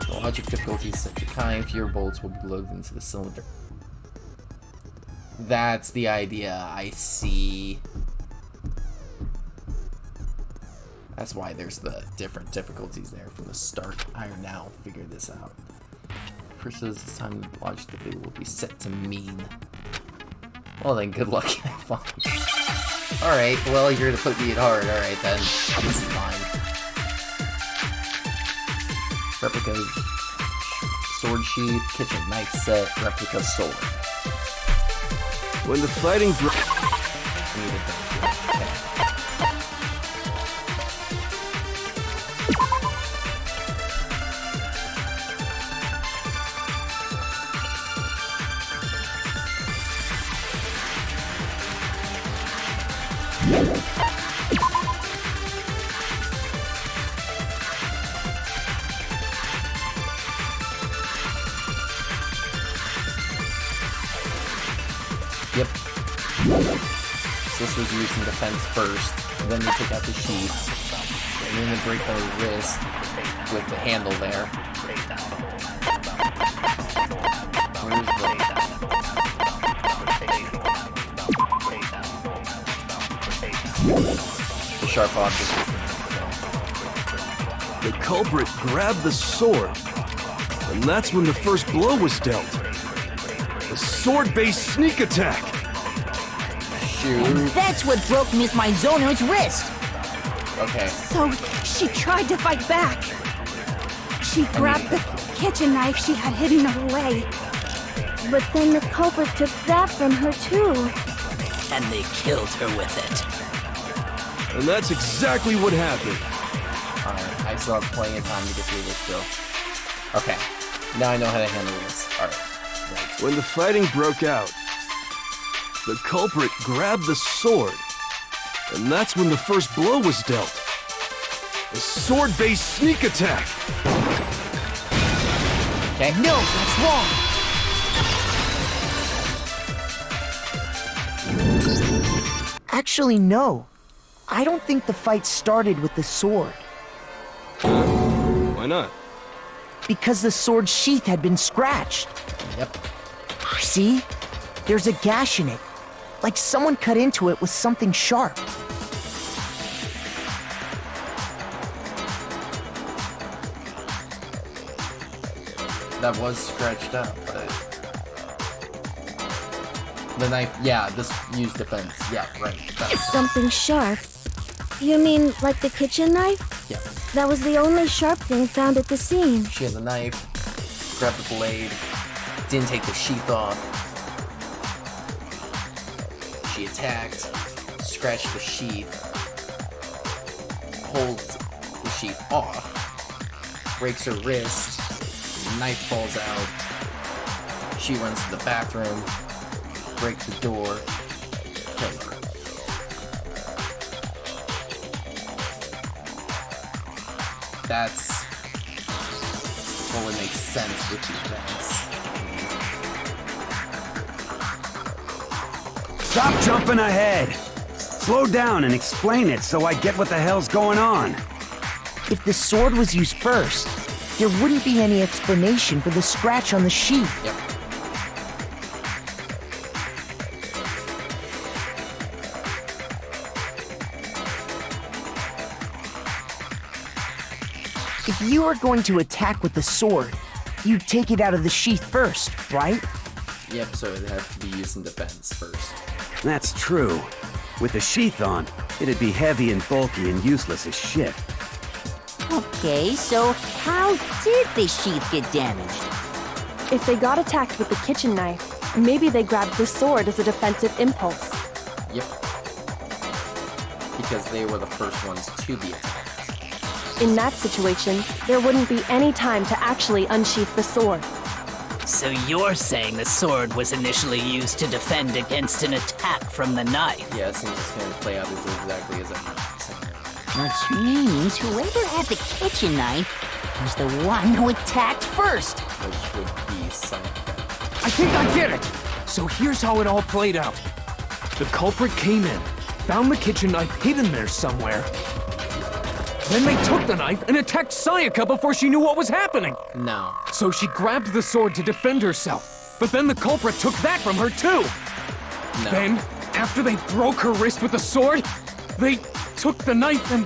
The logic difficulty is set to time. Fewer bullets will be loaded into the cylinder. That's the idea. I see. That's why there's the different difficulties there from the start. I now figure this out. First says it's time to logic difficulty will be set to mean. Well then, good luck. Have fun. Alright, well you're gonna put me at hard. Alright then. This is fine. Replica sword sheath, kitchen knife set, replica sword. When the fighting broke... Yep. So this was used in defense first, then they took out the sheath, and then they break the wrist with the handle there. Where's the sharp object? The culprit grabbed the sword, and that's when the first blow was dealt. A sword-based sneak attack! Shoot. That's what broke Miss Mizono's wrist. Okay. So she tried to fight back. She grabbed the kitchen knife she had hidden away. But then the culprit took that from her too. And they killed her with it. And that's exactly what happened. Alright, I still have plenty of time to get through this still. Okay, now I know how to handle this. Alright. Right. When the fighting broke out, the culprit grabbed the sword, and that's when the first blow was dealt. A sword-based sneak attack! Okay. No, that's wrong! Actually, no. I don't think the fight started with the sword. Why not? Because the sword sheath had been scratched. Yep. See? There's a gash in it. Like someone cut into it with something sharp. That was scratched up, but... The knife, yeah, this used defense. Yeah, right. Something sharp? You mean like the kitchen knife? Yeah. That was the only sharp thing found at the scene. She had the knife, grabbed the blade, didn't take the sheath off. She attacked, scratched the sheath, holds the sheath off, breaks her wrist, the knife falls out. She runs to the bathroom, breaks the door, kills her. That's what would make sense with the events. Stop jumping ahead! Slow down and explain it so I get what the hell's going on. If the sword was used first, there wouldn't be any explanation for the scratch on the sheath. Yep. If you were going to attack with the sword, you'd take it out of the sheath first, right? Yep, so it'd have to be used in defense first. That's true. With the sheath on, it'd be heavy and bulky and useless as shit. Okay, so how did the sheath get damaged? If they got attacked with the kitchen knife, maybe they grabbed the sword as a defensive impulse. Yep. Because they were the first ones to be attacked. In that situation, there wouldn't be any time to actually unsheath the sword. So you're saying the sword was initially used to defend against an attack from the knife? Yeah, it seems it's going to play out exactly as I'm saying. Which means whoever had the kitchen knife was the one who attacked first. Which would be Sayaka. I think I get it! So here's how it all played out. The culprit came in, found the kitchen knife hidden there somewhere. Then they took the knife and attacked Sayaka before she knew what was happening. No. So she grabbed the sword to defend herself. But then the culprit took that from her too. No. Then, after they broke her wrist with the sword, they took the knife and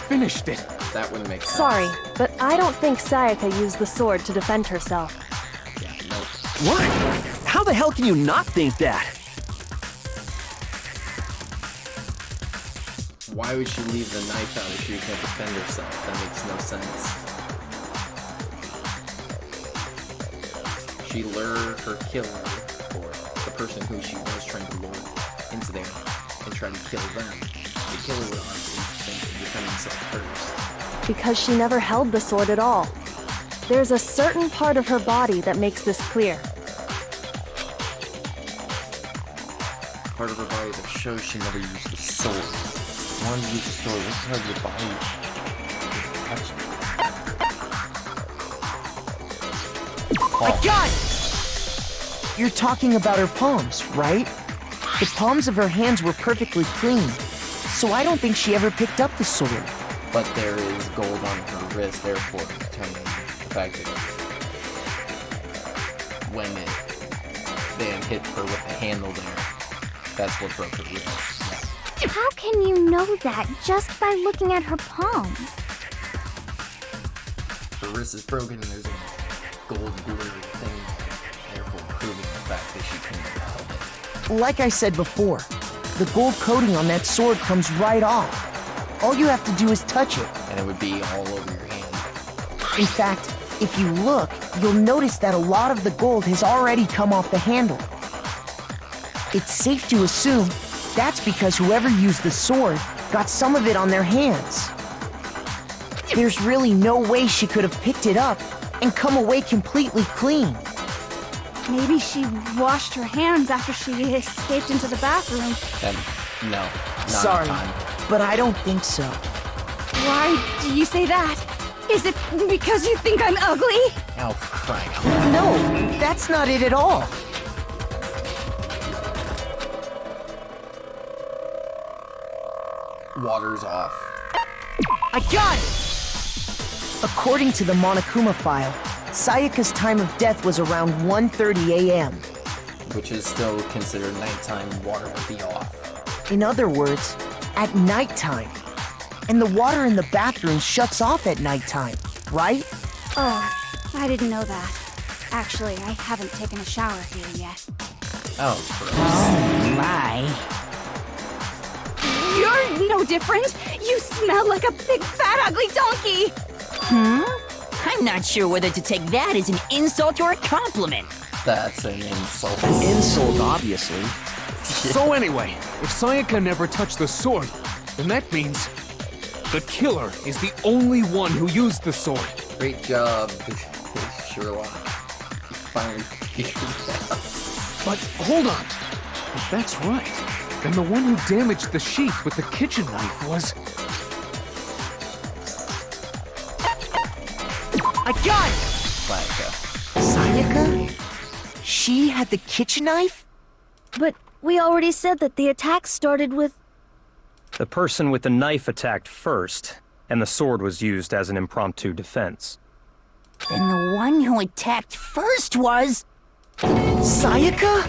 finished it. That wouldn't make sense. Sorry, but I don't think Sayaka used the sword to defend herself. Yeah, no. What? How the hell can you not think that? Why would she leave the knife out if she was going to defend herself? That makes no sense. she lure her killer, or the person who she was trying to lure into there and try to kill them, the killer would honestly think to defend himself first. Because she never held the sword at all. There's a certain part of her body that makes this clear. Part of her body that shows she never used the sword. Wanted to use the sword, what part of your body touched it? My God! You're talking about her palms, right? The palms of her hands were perfectly clean, so I don't think she ever picked up the sword. But there is gold on her wrist, therefore determining the fact that when they had hit her with the handle there, that's what broke her wrist. How can you know that just by looking at her palms? Her wrist is broken and there's a gold glue thing, therefore proving the fact that she couldn't have held it. Like I said before, the gold coating on that sword comes right off. All you have to do is touch it. And it would be all over your hand. In fact, if you look, you'll notice that a lot of the gold has already come off the handle. It's safe to assume that's because whoever used the sword got some of it on their hands. There's really no way she could have picked it up and come away completely clean. Maybe she washed her hands after she escaped into the bathroom. No, not Sorry, time. but I don't think so. Why do you say that? Is it because you think I'm ugly? Oh, crying out loud. No, that's not it at all. Water's off. I got it! According to the Monokuma file, Sayaka's time of death was around 1:30 a.m. Which is still considered nighttime, water would be off. In other words, at nighttime. And the water in the bathroom shuts off at nighttime, right? Oh, I didn't know that. Actually, I haven't taken a shower here yet. Oh, gross. Oh my. You're no different! You smell like a big fat ugly donkey! I'm not sure whether to take that as an insult or a compliment. That's an insult. An insult, obviously. So anyway, if Sayaka never touched the sword, then that means the killer is the only one who used the sword. Great job, Sherlock. You finally figured it out. But hold on. If that's right, then the one who damaged the sheath with the kitchen knife was... I got it! Sayaka. Sayaka? She had the kitchen knife? But we already said that the attack started with... The person with the knife attacked first, and the sword was used as an impromptu defense. Then the one who attacked first was... Sayaka?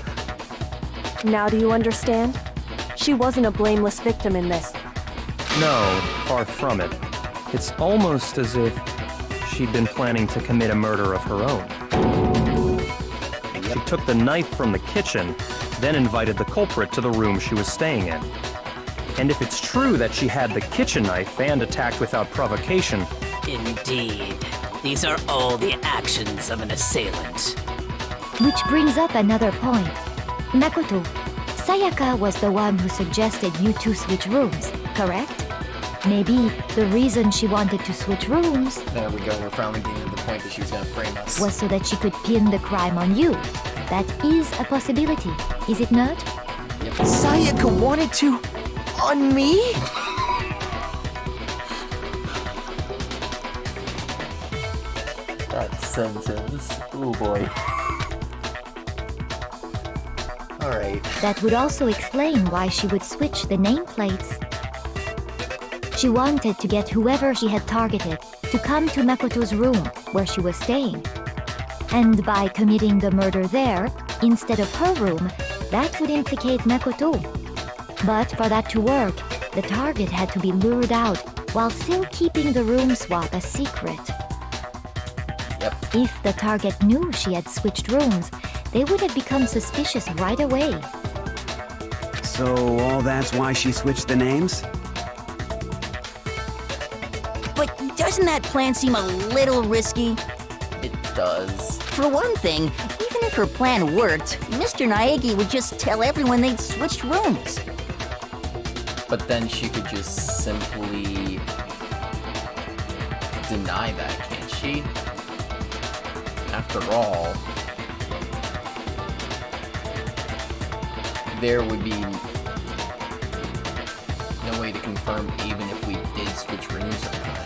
Now do you understand? She wasn't a blameless victim in this. No, far from it. It's almost as if she'd been planning to commit a murder of her own. She took the knife from the kitchen, then invited the culprit to the room she was staying in. And if it's true that she had the kitchen knife and attacked without provocation... Indeed. These are all the actions of an assailant. Which brings up another point. Makoto, Sayaka was the one who suggested you two switch rooms, correct? Maybe the reason she wanted to switch rooms There we go, we're finally getting to the point that she was gonna frame us. was so that she could pin the crime on you. That is a possibility, is it not? Yep. Sayaka wanted to... on me? That sentence. Oh boy. Alright. That would also explain why she would switch the nameplates. She wanted to get whoever she had targeted to come to Makoto's room where she was staying. And by committing the murder there, instead of her room, that would implicate Makoto. But for that to work, the target had to be lured out while still keeping the room swap a secret. Yep. If the target knew she had switched rooms, they would have become suspicious right away. So all that's why she switched the names? But doesn't that plan seem a little risky? It does. For one thing, even her plan worked, Mr. Naegi would just tell everyone they'd switched rooms. But then she could just simply deny that, can't she? After all, there would be no way to confirm even if we did switch rooms or not.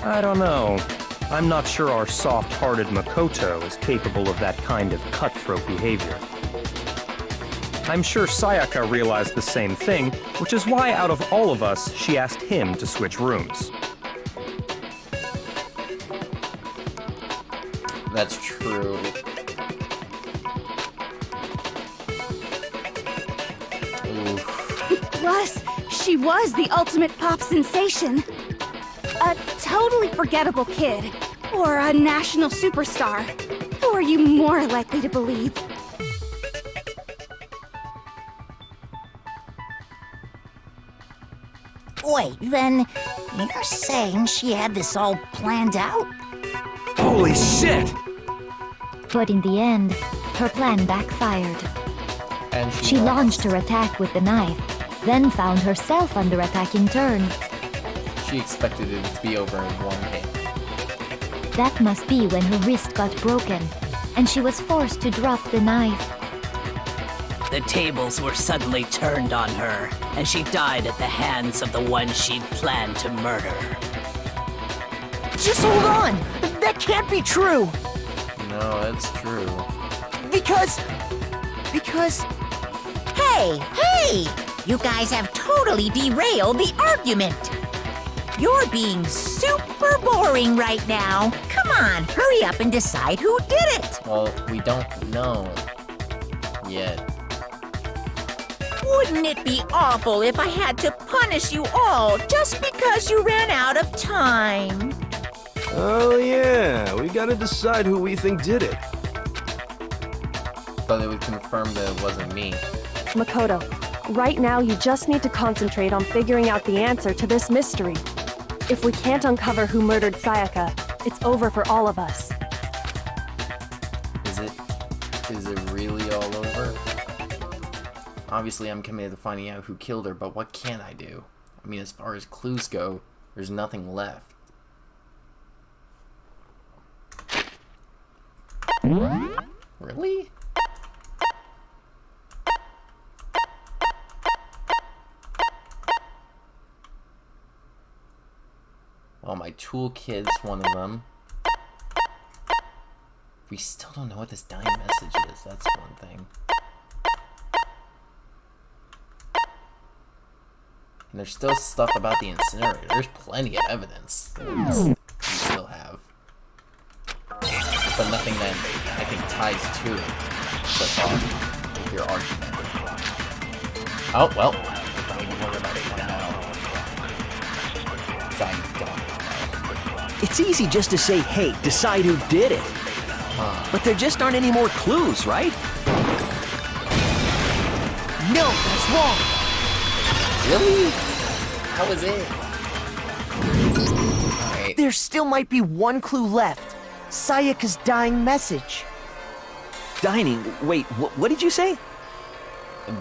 I don't know. I'm not sure our soft-hearted Makoto is capable of that kind of cutthroat behavior. I'm sure Sayaka realized the same thing, which is why out of all of us, she asked him to switch rooms. That's true. Plus, she was the ultimate pop sensation. A totally forgettable kid. Or a national superstar. Who are you more likely to believe? Wait, then you're saying she had this all planned out? Holy shit! But in the end, her plan backfired. And She launched her attack with the knife, then found herself under attack in turn. She expected it to be over in one hit. That must be when her wrist got broken, and she was forced to drop the knife. The tables were suddenly turned on her, and she died at the hands of the one she'd planned to murder. Just hold on! That can't be true! No, it's true. Because... Hey! You guys have totally derailed the argument! You're being super boring right now. Come on, hurry up and decide who did it! Well, we don't know yet. Wouldn't it be awful if I had to punish you all just because you ran out of time? Oh yeah, we gotta decide who we think did it. But it would confirm that it wasn't me. Makoto, right now you just need to concentrate on figuring out the answer to this mystery. If we can't uncover who murdered Sayaka, it's over for all of us. Is it really all over? Obviously I'm committed to finding out who killed her, but what can I do? I mean, as far as clues go, there's nothing left. Really? Well, my toolkit's one of them. We still don't know what this dying message is, that's one thing. And there's still stuff about the incinerator. There's plenty of evidence that we still have. But nothing that I think ties to it so far with your argument. Oh, well. Don't even worry about it now. 'Cause I don't know. It's easy just to say, hey, decide who did it. But there just aren't any more clues, right? No, that's wrong! Really? How is it? Alright. There still might be one clue left. Sayaka's dying message. Dining? Wait, what did you say?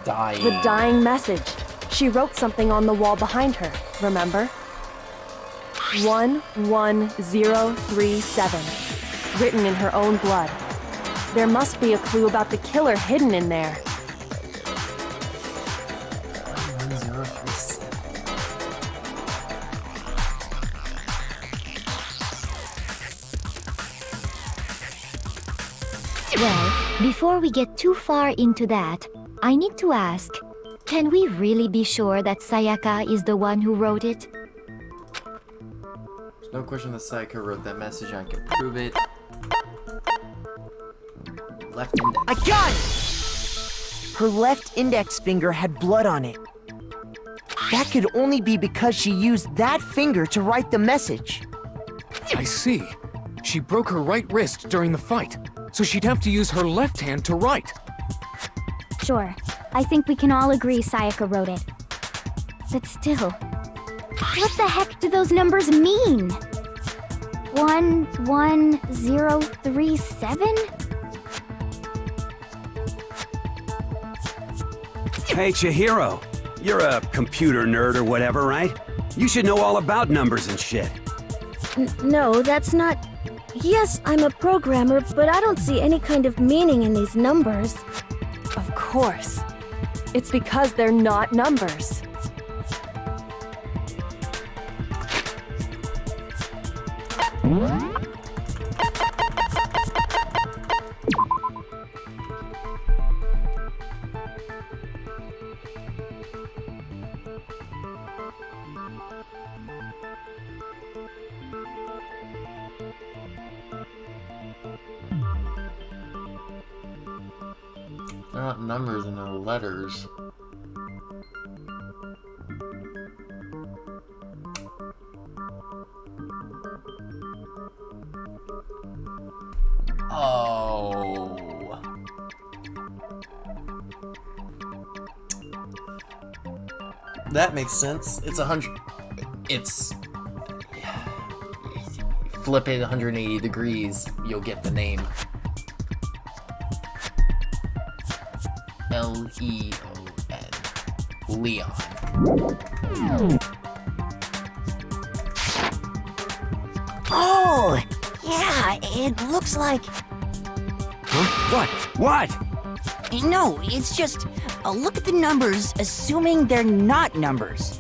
Dying. The dying message. She wrote something on the wall behind her, remember? 11037. Written in her own blood. There must be a clue about the killer hidden in there. 11037. Well, before we get too far into that, I need to ask, can we really be sure that Sayaka is the one who wrote it? There's no question that Sayaka wrote that message. I can prove it. Left index. I got it! Her left index finger had blood on it. That could only be because she used that finger to write the message. I see. She broke her right wrist during the fight, so she'd have to use her left hand to write. Sure. I think we can all agree Sayaka wrote it. But still, what the heck do those numbers mean? 11037? Hey, Chihiro. You're a computer nerd or whatever, right? You should know all about numbers and shit. No, that's not... Yes, I'm a programmer, but I don't see any kind of meaning in these numbers. Of course. It's because they're not numbers. They're not numbers and they're letters. Oh. That makes sense. It's 100. It's. Flip it 180 degrees, you'll get the name. L-E-O-N. Leon. Oh, yeah, it looks like... Huh? What? No, it's just look at the numbers, assuming they're not numbers.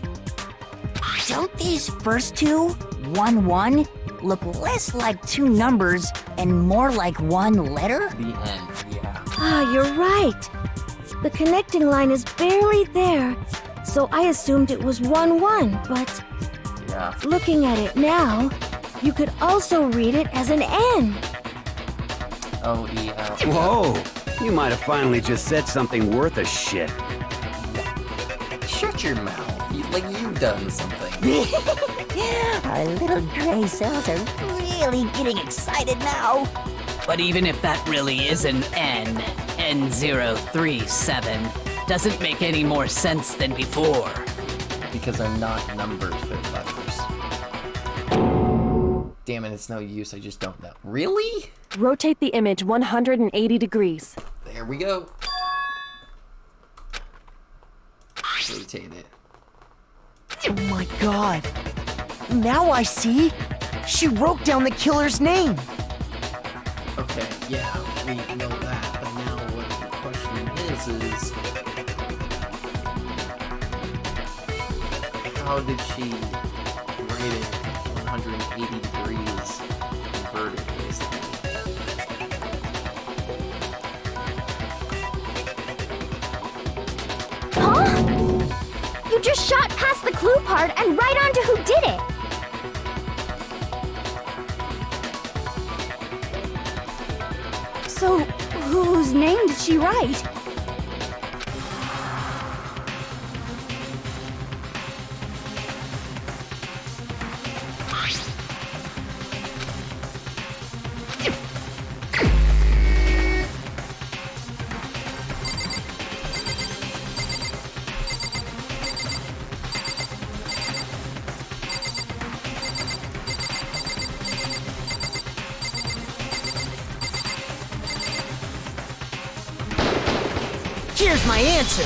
Don't these first two, 1-1, look less like two numbers and more like one letter? The end, yeah. Ah, you're right. The connecting line is barely there, so I assumed it was 1-1, but... Yeah. Looking at it now, you could also read it as an N. O-E-L. Whoa! You might have finally just said something worth a shit. Shut your mouth. You've done something. Our little gray cells are really getting excited now. But even if that really is an N, N037, doesn't make any more sense than before. Because they're not numbers, they're letters. Damn it, it's no use, I just don't know. Really? Rotate the image 180 degrees. There we go. Rotate it. Oh my god. Now I see. She wrote down the killer's name. Okay, yeah, we know that, but now what the question is how did she write it 180 degrees inverted, basically? Huh? You just shot past the clue part and right onto who did it! So, whose name did she write? Here's my answer.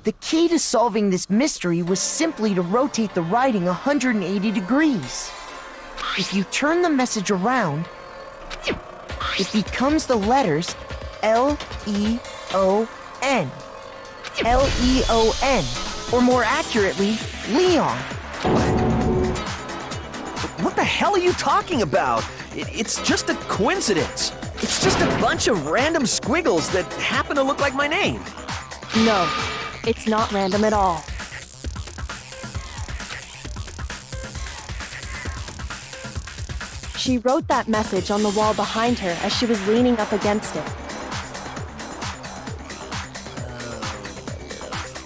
The key to solving this mystery was simply to rotate the writing 180 degrees. If you turn the message around, it becomes the letters L-E-O-N. L-E-O-N, or more accurately, Leon. What the hell are you talking about? It's just a coincidence. It's just a bunch of random squiggles that happen to look like my name. No, it's not random at all. She wrote that message on the wall behind her as she was leaning up against it.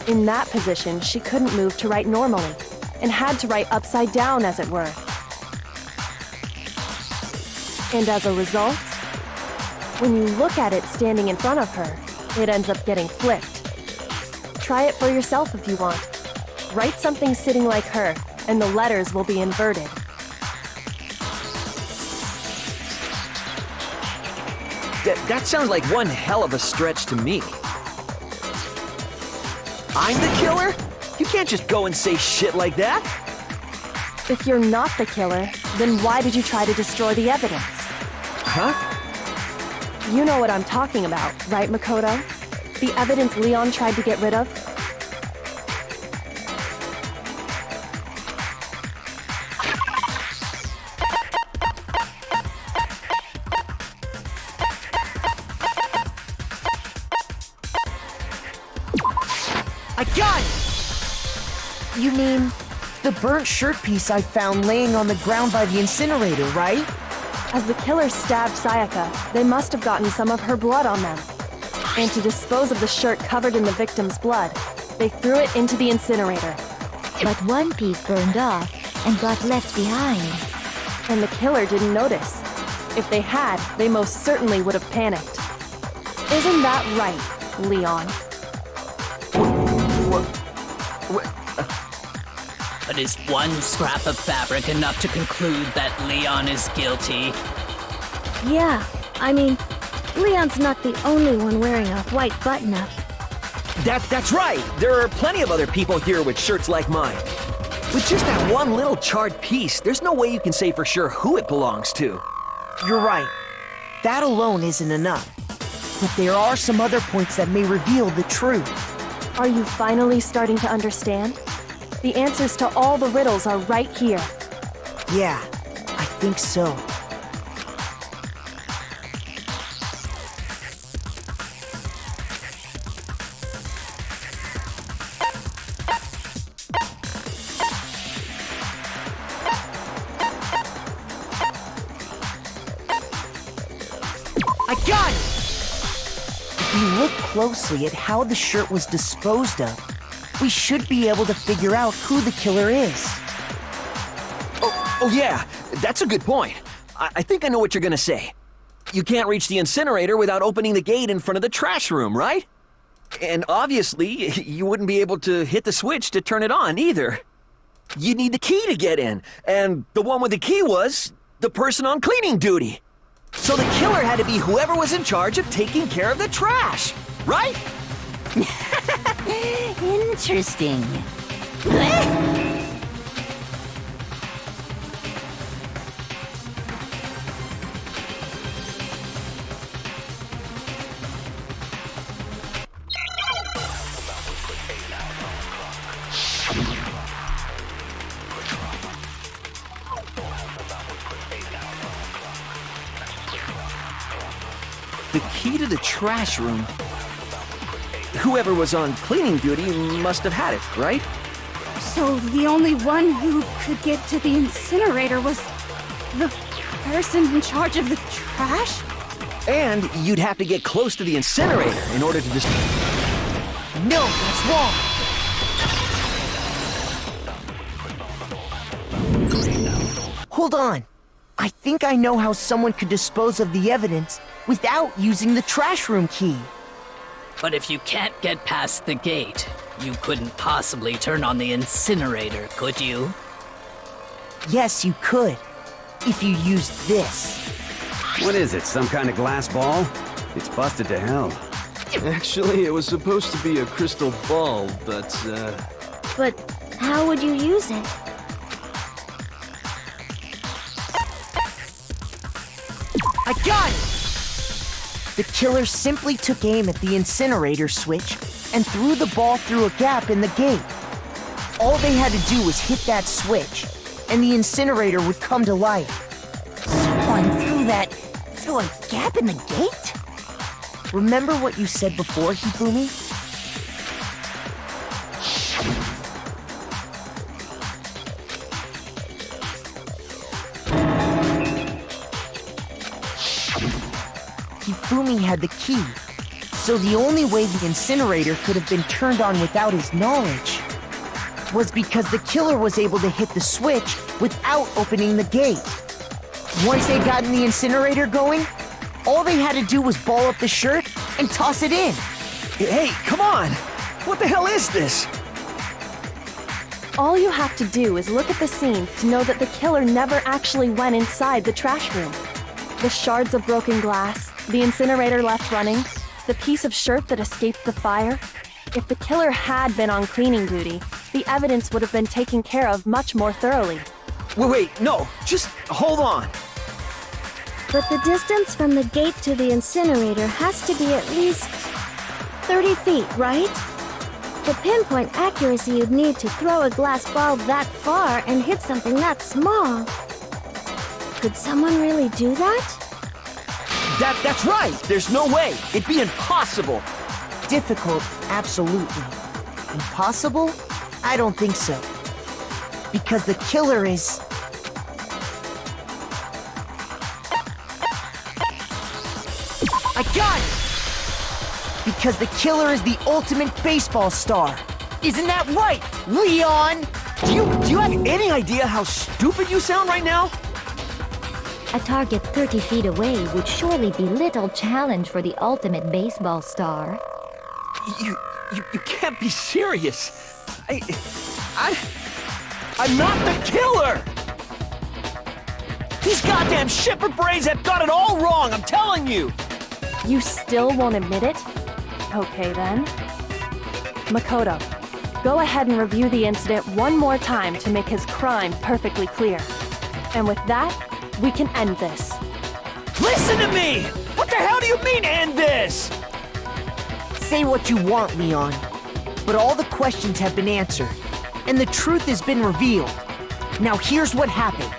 In that position, she couldn't move to write normally, and had to write upside down, as it were. And as a result, when you look at it standing in front of her, it ends up getting flipped. Try it for yourself if you want. Write something sitting like her, and the letters will be inverted. That sounds like one hell of a stretch to me. I'm the killer? You can't just go and say shit like that. If you're not the killer, then why did you try to destroy the evidence? Huh? You know what I'm talking about, right, Makoto? The evidence Leon tried to get rid of? I got it! You mean the burnt shirt piece I found laying on the ground by the incinerator, right? As the killer stabbed Sayaka, they must have gotten some of her blood on them. And to dispose of the shirt covered in the victim's blood, they threw it into the incinerator. But one piece burned off and got left behind. And the killer didn't notice. If they had, they most certainly would have panicked. Isn't that right, Leon? But is one scrap of fabric enough to conclude that Leon is guilty? Yeah, I mean, Leon's not the only one wearing a white button-up. That's right! There are plenty of other people here with shirts like mine. With just that one little charred piece, there's no way you can say for sure who it belongs to. You're right. That alone isn't enough. But there are some other points that may reveal the truth. Are you finally starting to understand? The answers to all the riddles are right here. Yeah, I think so. I got it! If we look closely at how the shirt was disposed of, we should be able to figure out who the killer is. Oh yeah, that's a good point. I think I know what you're gonna say. You can't reach the incinerator without opening the gate in front of the trash room, right? And obviously, you wouldn't be able to hit the switch to turn it on either. You'd need the key to get in, and the one with the key was the person on cleaning duty. So the killer had to be whoever was in charge of taking care of the trash, right? Interesting. The key to the trash room. Whoever was on cleaning duty must have had it, right? So the only one who could get to the incinerator was the person in charge of the trash? And you'd have to get close to the incinerator in order to just... No, that's wrong! Hold on. I think I know how someone could dispose of the evidence without using the trash room key. But if you can't get past the gate, you couldn't possibly turn on the incinerator, could you? Yes, you could. If you used this. What is it, some kind of glass ball? It's busted to hell. Actually, it was supposed to be a crystal ball, but, But how would you use it? I got it! The killer simply took aim at the incinerator switch and threw the ball through a gap in the gate. All they had to do was hit that switch, and the incinerator would come to life. Someone threw a gap in the gate? Remember what you said before, Hifumi? Hifumi had the key, so the only way the incinerator could have been turned on without his knowledge was because the killer was able to hit the switch without opening the gate. Once they got the incinerator going, all they had to do was ball up the shirt and toss it in. Hey, come on! What the hell is this? All you have to do is look at the scene to know that the killer never actually went inside the trash room. The shards of broken glass, The incinerator left running, the piece of shirt that escaped the fire. If the killer had been on cleaning duty, the evidence would have been taken care of much more thoroughly. Wait, no, just hold on. But the distance from the gate to the incinerator has to be at least 30 feet, right? The pinpoint accuracy you'd need to throw a glass bulb that far and hit something that small. Could someone really do that? That's right! There's no way! It'd be impossible! Difficult, absolutely. Impossible? I don't think so. Because the killer is... I got it! Because the killer is the ultimate baseball star. Isn't that right, Leon? Do you have any idea how stupid you sound right now? A target 30 feet away would surely be little challenge for the ultimate baseball star. You can't be serious. I'm not the killer! These goddamn shipper brains have got it all wrong, I'm telling you! You still won't admit it? Okay then. Makoto, go ahead and review the incident one more time to make his crime perfectly clear. And with that, we can end this. Listen to me! What the hell do you mean, end this? Say what you want, Leon. But all the questions have been answered, and the truth has been revealed. Now here's what happened.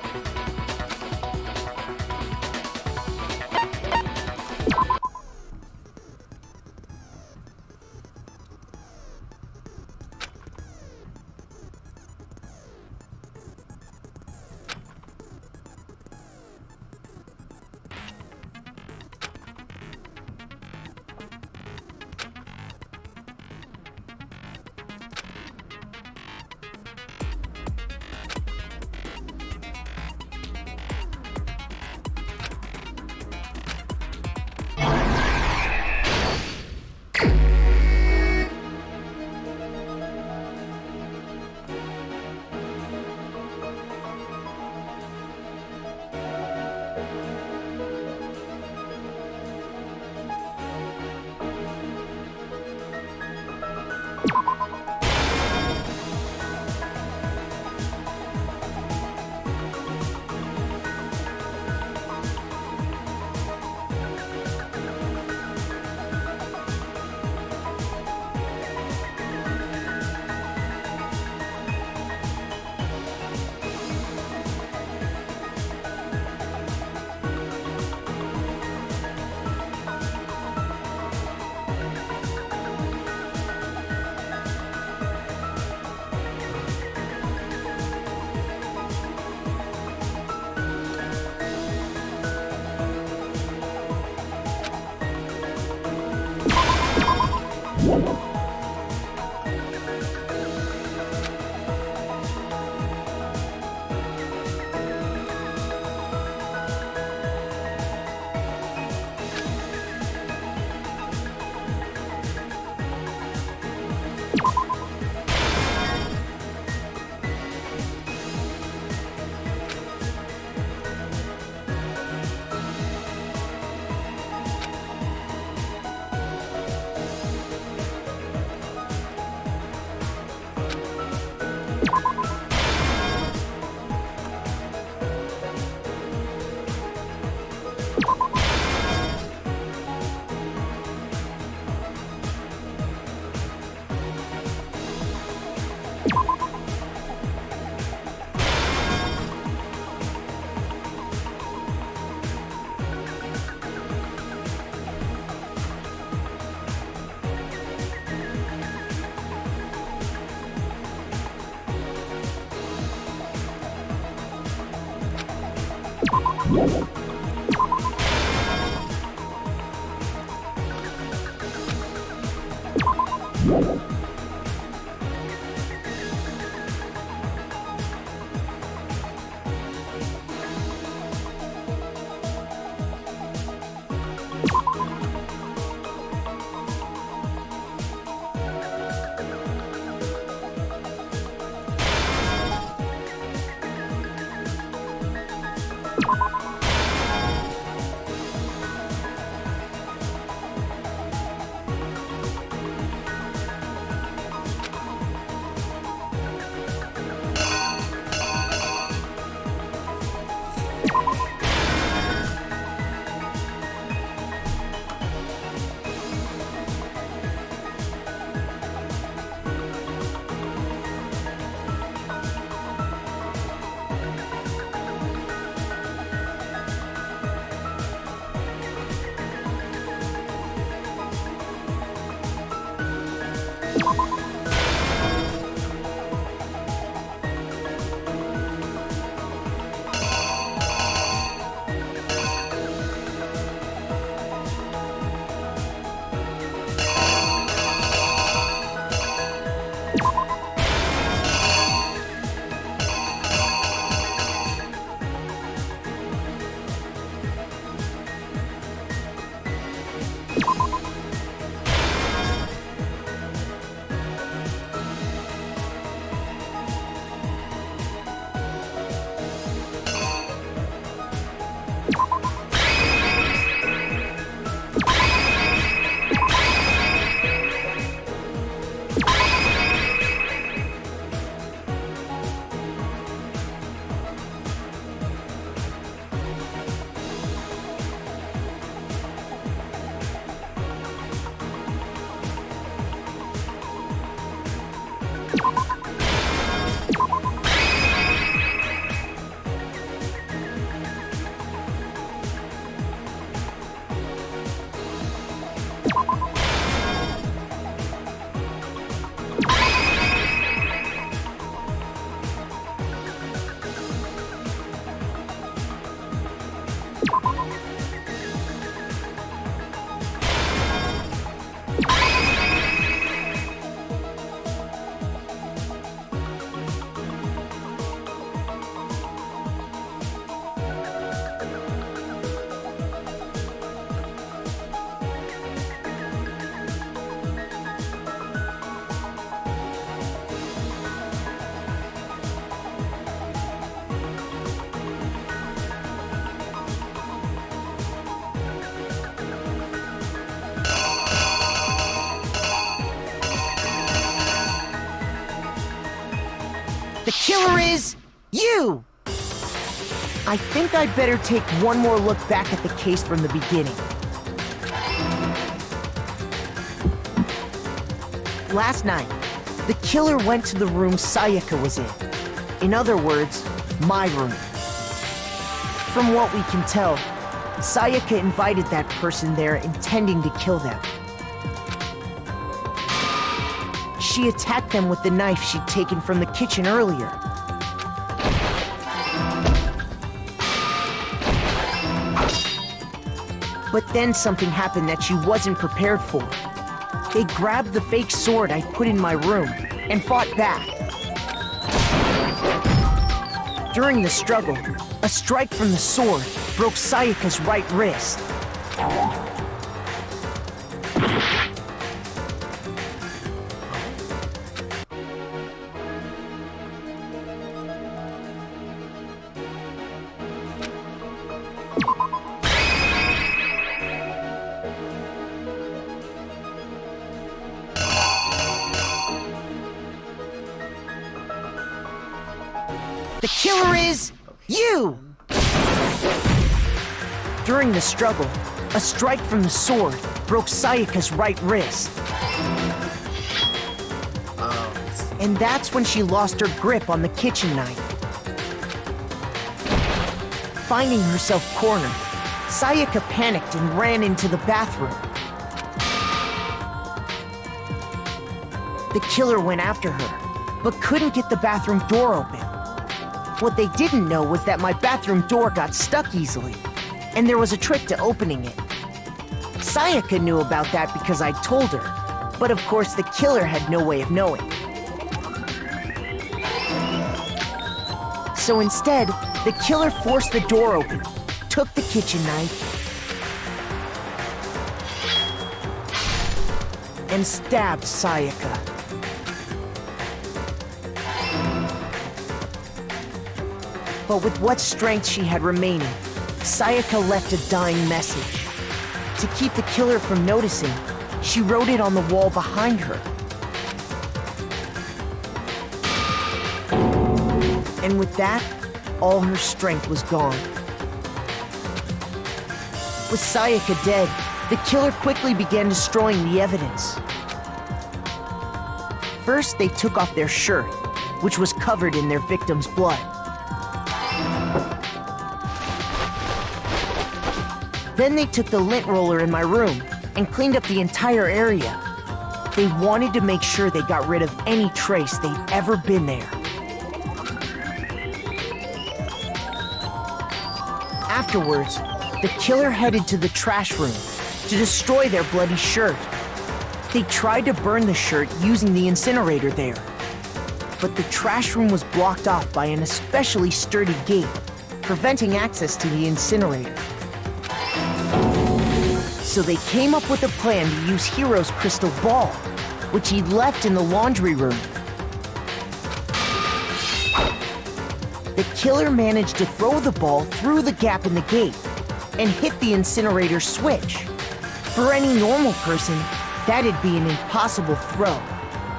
The killer is you! I think I'd better take one more look back at the case from the beginning. Last night, the killer went to the room Sayaka was in. In other words, my room. From what we can tell, Sayaka invited that person there intending to kill them. She attacked them with the knife she'd taken from the kitchen earlier. But then something happened that she wasn't prepared for. They grabbed the fake sword I put in my room and fought back. During the struggle, a strike from the sword broke Sayaka's right wrist. The killer is you! During the struggle, a strike from the sword broke Sayaka's right wrist. And that's when she lost her grip on the kitchen knife. Finding herself cornered, Sayaka panicked and ran into the bathroom. The killer went after her, but couldn't get the bathroom door open. What they didn't know was that my bathroom door got stuck easily, and there was a trick to opening it. Sayaka knew about that because I told her, but of course the killer had no way of knowing. So instead, the killer forced the door open, took the kitchen knife, and stabbed Sayaka. But with what strength she had remaining, Sayaka left a dying message. To keep the killer from noticing, she wrote it on the wall behind her. And with that, all her strength was gone. With Sayaka dead, the killer quickly began destroying the evidence. First, they took off their shirt, which was covered in their victim's blood. Then they took the lint roller in my room and cleaned up the entire area. They wanted to make sure they got rid of any trace they'd ever been there. Afterwards, the killer headed to the trash room to destroy their bloody shirt. They tried to burn the shirt using the incinerator there, but the trash room was blocked off by an especially sturdy gate, preventing access to the incinerator. So they came up with a plan to use Hiro's crystal ball, which he'd left in the laundry room. The killer managed to throw the ball through the gap in the gate and hit the incinerator switch. For any normal person, that'd be an impossible throw,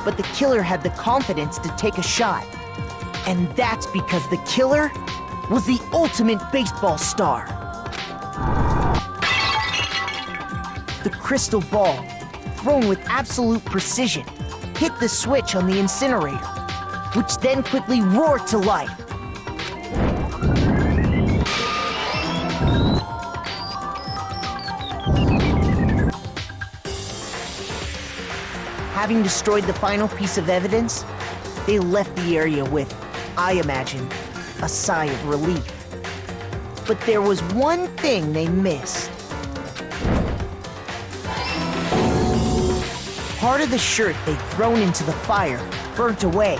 but the killer had the confidence to take a shot. And that's because the killer was the ultimate baseball star. The crystal ball, thrown with absolute precision, hit the switch on the incinerator, which then quickly roared to life. Having destroyed the final piece of evidence, they left the area with, I imagine, a sigh of relief. But there was one thing they missed. Part of the shirt they'd thrown into the fire burnt away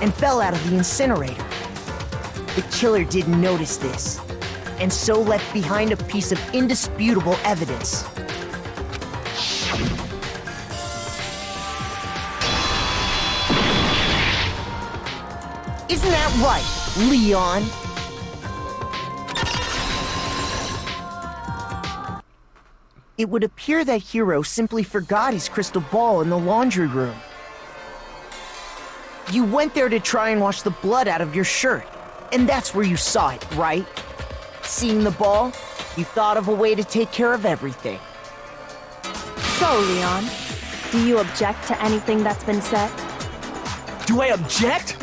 and fell out of the incinerator. The killer didn't notice this, and so left behind a piece of indisputable evidence. Isn't that right, Leon? It would appear that Hiro simply forgot his crystal ball in the laundry room. You went there to try and wash the blood out of your shirt. And that's where you saw it, right? Seeing the ball, you thought of a way to take care of everything. So, Leon, do you object to anything that's been said? Do I object?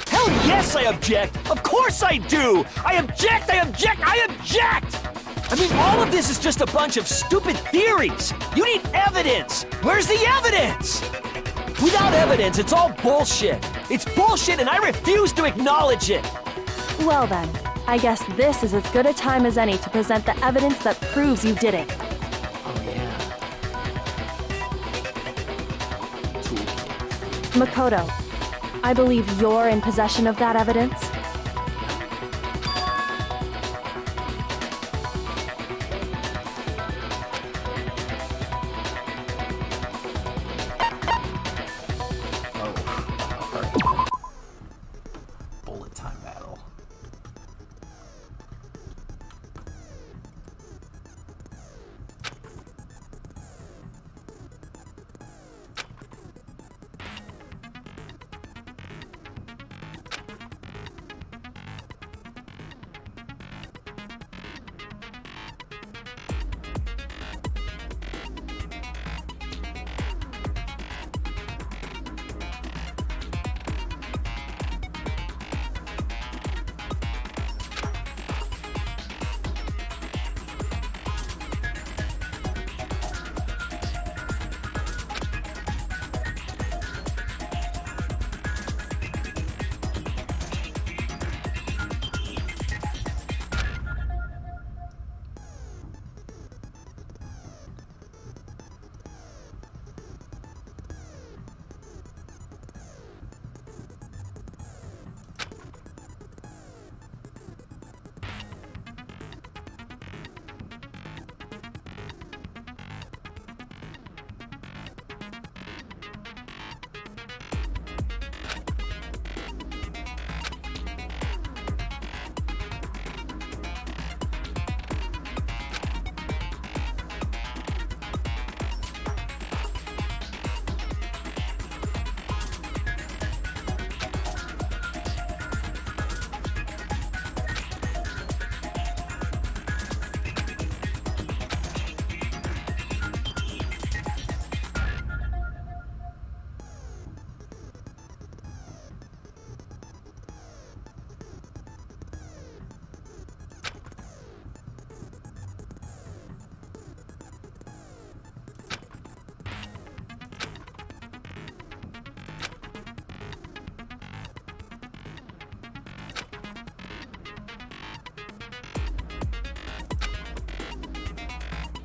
Hell yes, I object! Of course I do! I object! I object! I object! I mean, all of this is just a bunch of stupid theories! You need evidence! Where's the evidence? Without evidence, it's all bullshit! It's bullshit and I refuse to acknowledge it! Well then, I guess this is as good a time as any to present the evidence that proves you did it. Oh yeah. Makoto, I believe you're in possession of that evidence. Bullet time battle.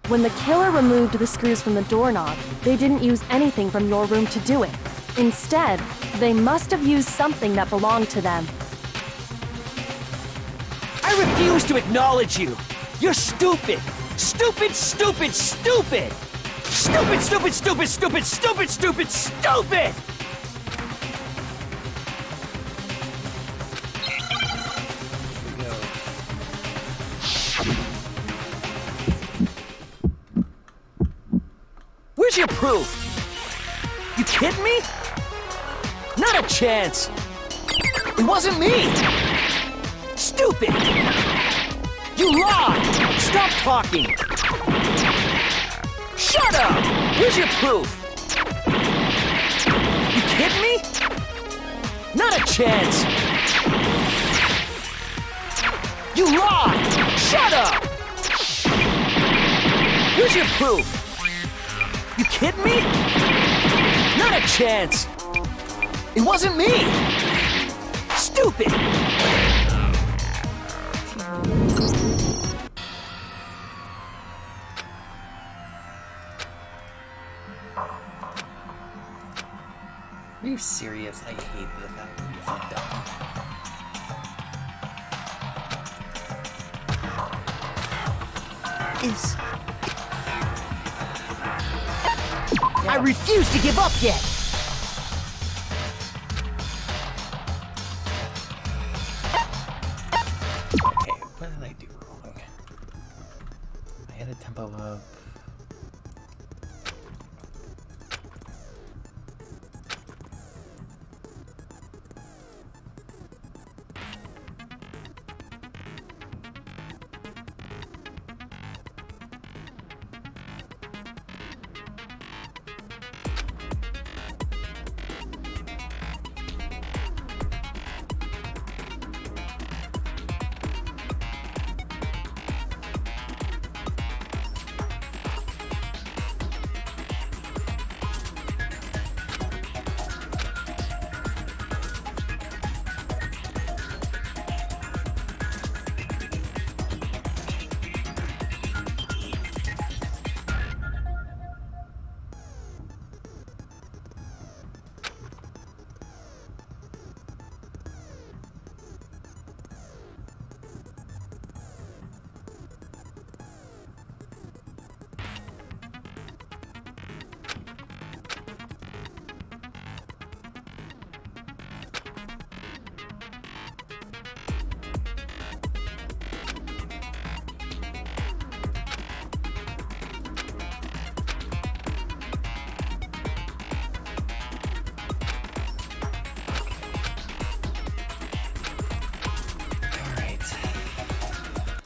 When the killer removed the screws from the doorknob, they didn't use anything from your room to do it. Instead, they must have used something that belonged to them. I refuse to acknowledge you! You're stupid! Stupid, stupid, stupid! Stupid, stupid, stupid, stupid, stupid, stupid, stupid! Where's your proof? You kidding me? Not a chance! It wasn't me! Stupid! You lied! Stop talking! Shut up! Where's your proof? You kidding me? Not a chance! You lied! Shut up! Where's your proof? You kidding me? Not a chance! It wasn't me! Stupid! Are you serious? I hate the fact that you're so dumb. I refuse to give up yet! Okay, what did I do wrong? I had a tempo up.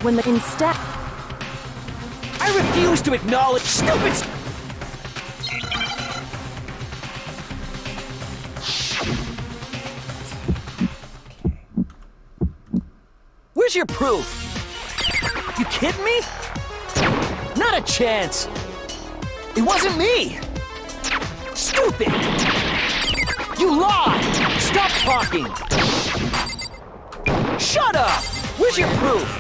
When the instead... I refuse to acknowledge stupid... Where's your proof? You kidding me? Not a chance! It wasn't me! Stupid! You lied! Stop talking! Shut up! Where's your proof?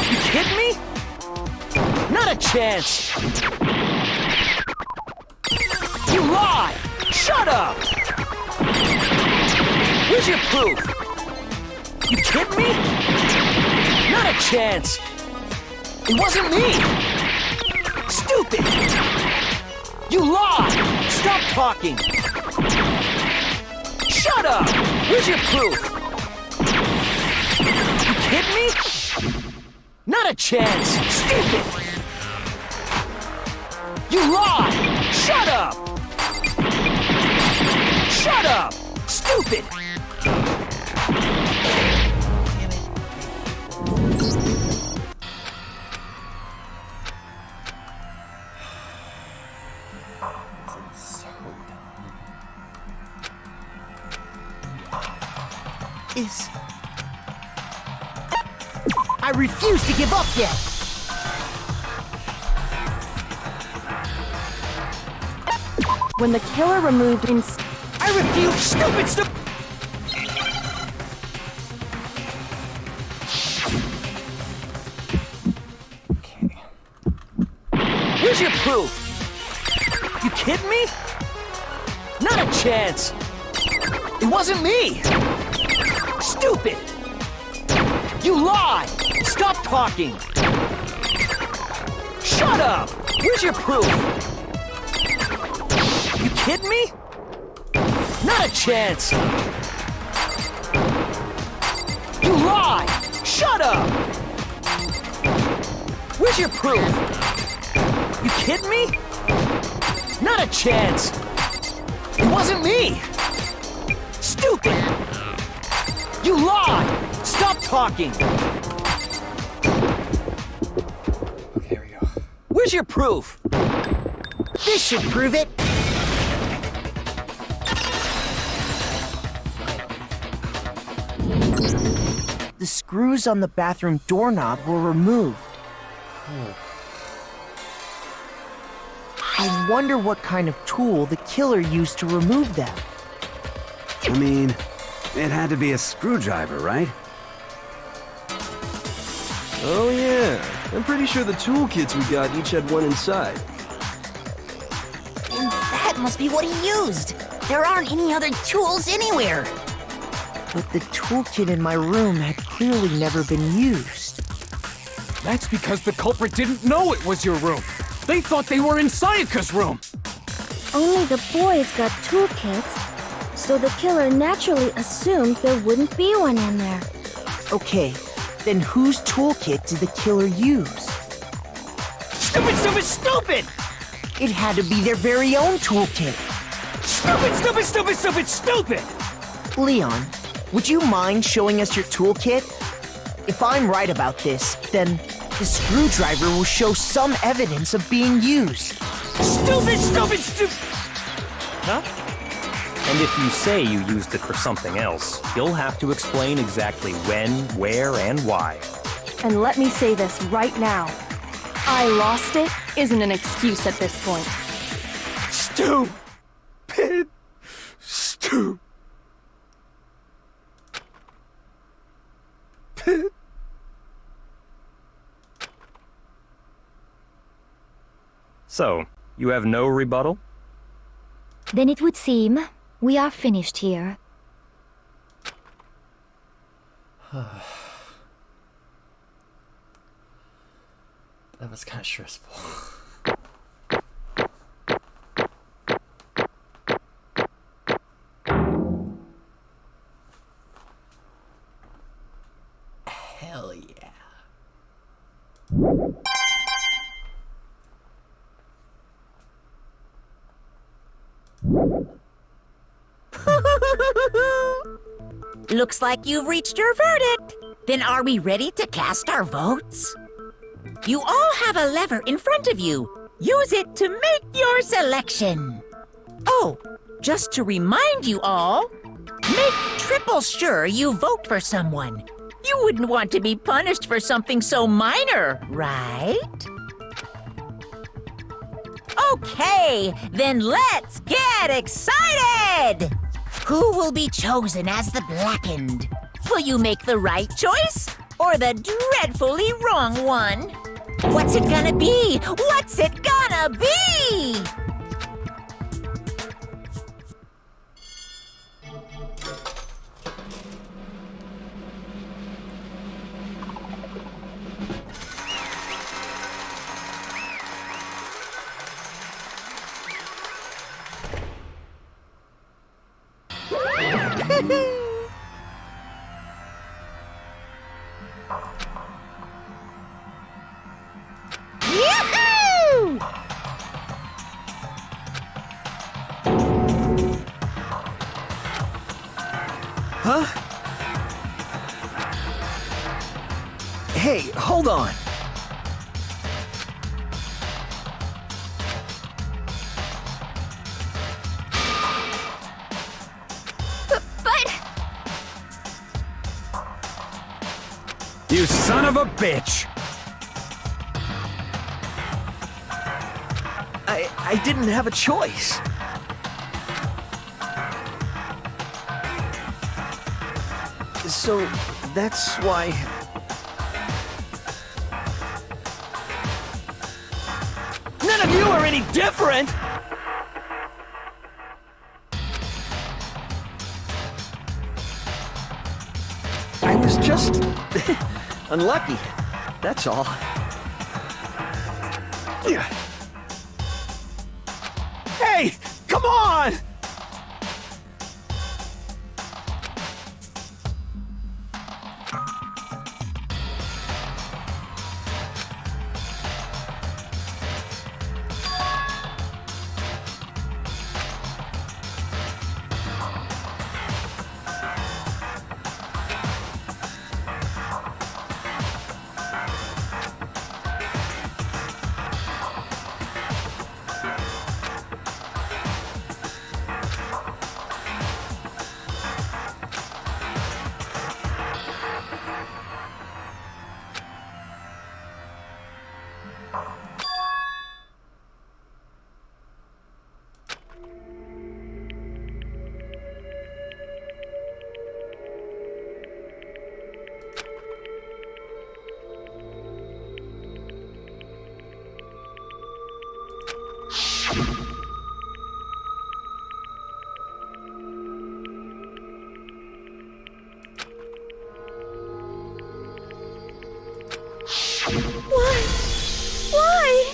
You kidding me? Not a chance! You lied! Shut up! Where's your proof? You kidding me? Not a chance! It wasn't me! Stupid! You lied! Stop talking! Shut up! Where's your proof? You kidding me? Not a chance! Stupid! You lied! Shut up! Shut up! Stupid! I refuse to give up yet! When the killer removed I refuse! Stupid! Okay. Where's your proof? You kidding me? Not a chance! It wasn't me! Stupid! You lied! Stop talking! Shut up! Where's your proof? You kidding me? Not a chance! You lied! Shut up! Where's your proof? You kidding me? Not a chance! It wasn't me! Stupid! You lied! Stop talking! Okay, here we go. Where's your proof? This should prove it! The screws on the bathroom doorknob were removed. I wonder what kind of tool the killer used to remove them. I mean, it had to be a screwdriver, right? Oh yeah, I'm pretty sure the toolkits we got each had one inside. And that must be what he used. There aren't any other tools anywhere. But the toolkit in my room had clearly never been used. That's because the culprit didn't know it was your room. They thought they were in Sayaka's room. Only the boys got toolkits, so the killer naturally assumed there wouldn't be one in there. Okay, then whose toolkit did the killer use? Stupid, stupid, stupid! It had to be their very own toolkit. Stupid, stupid, stupid, stupid, stupid! Leon, would you mind showing us your toolkit? If I'm right about this, then the screwdriver will show some evidence of being used. Stupid, stupid, stupid! Huh? And if you say you used it for something else, you'll have to explain exactly when, where, and why. And let me say this right now. I lost it isn't an excuse at this point. Stupid. Stupid. So, you have no rebuttal? Then it would seem we are finished here. That was kind of stressful. Hell yeah. Looks like you've reached your verdict. Then are we ready to cast our votes? You all have a lever in front of you. Use it to make your selection. Oh, just to remind you all, make triple sure you vote for someone. You wouldn't want to be punished for something so minor, right? Okay, then let's get excited! Who will be chosen as the Blackened? Will you make the right choice or the dreadfully wrong one? What's it gonna be? What's it gonna be? Yahoo! Huh? Hey, hold on. But You son of a bitch! I didn't have a choice. So that's why... None of you are any different! I was just... unlucky. That's all. Hey! Come on! Why?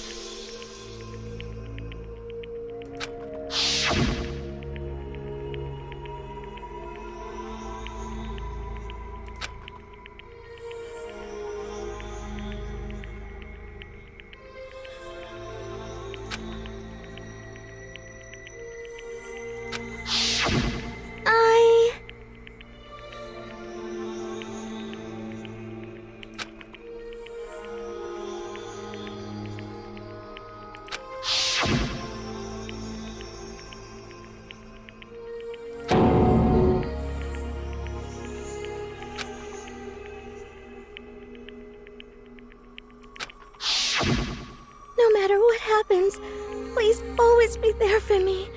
No matter what happens, please always be there for me.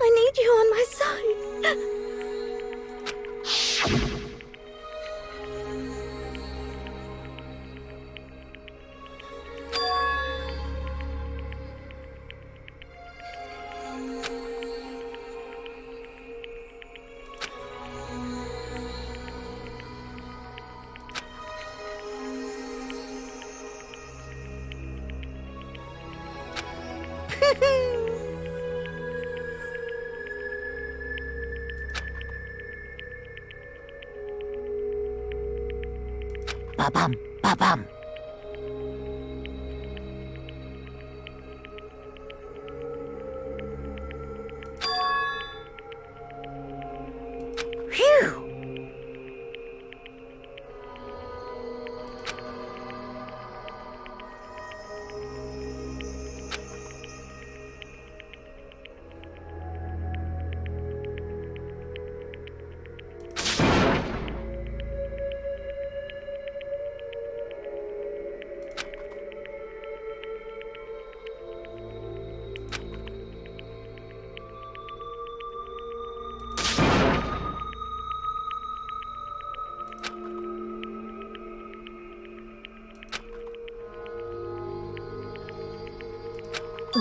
I need you on my side. Ba-bum, ba-bum. Phew!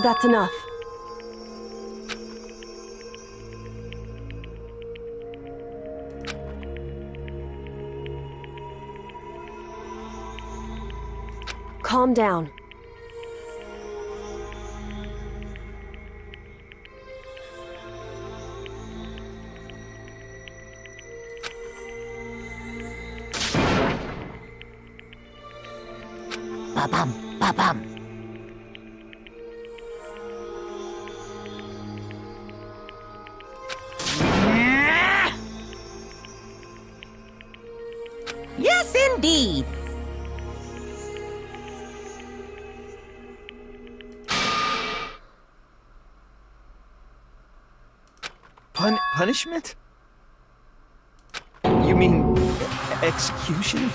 That's enough. Calm down. Ba-bum, ba-bum. Yes, indeed. Punishment? You mean execution?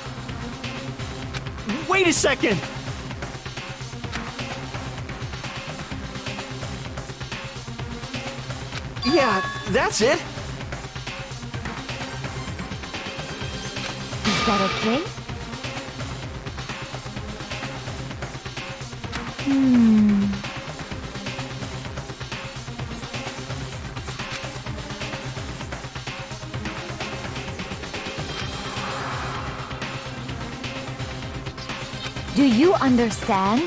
Wait a second! Yeah, that's it. Is that okay? Do you understand?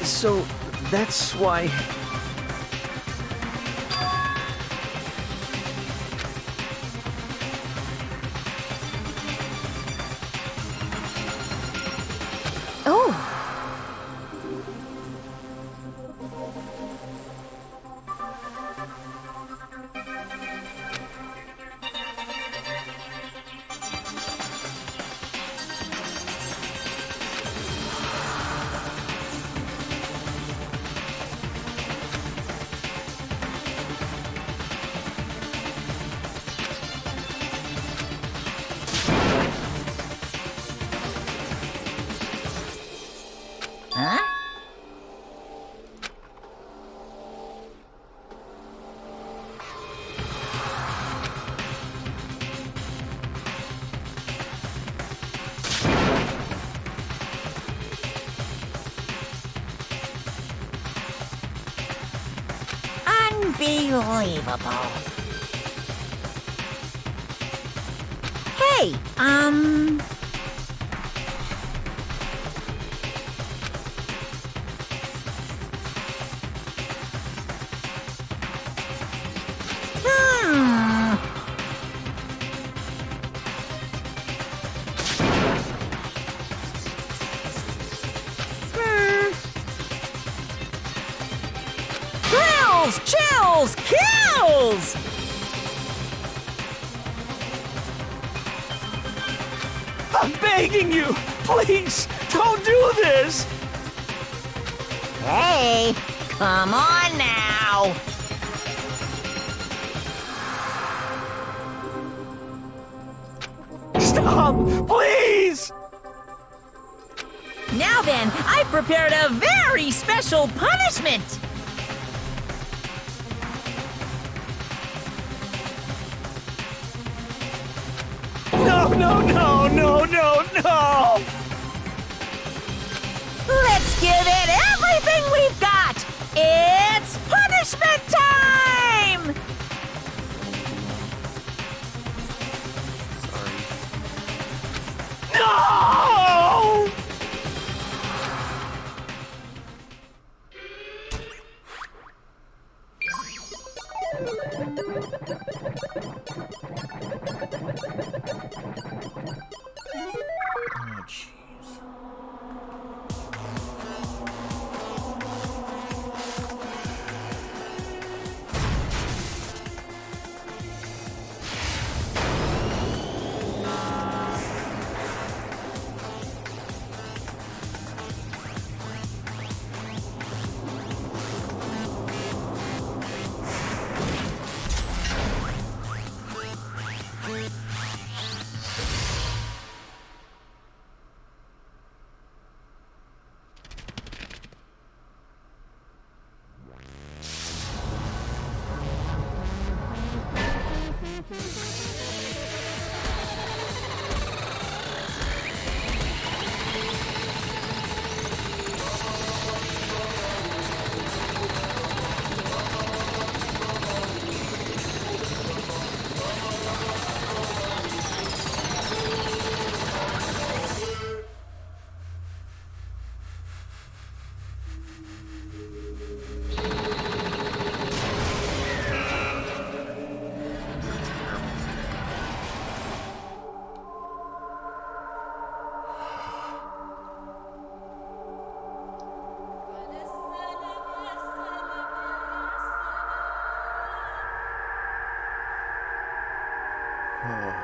So, that's why... Oh! Huh? Unbelievable. Hey, Thrills, chills, kills! I'm begging you! Please, don't do this! Hey, come on now! Stop! Please! Now then, I've prepared a very special punishment! No, no, no, no, no, no! Let's give it everything we've got! It's punishment time! No! Oh, jeez. Extreme!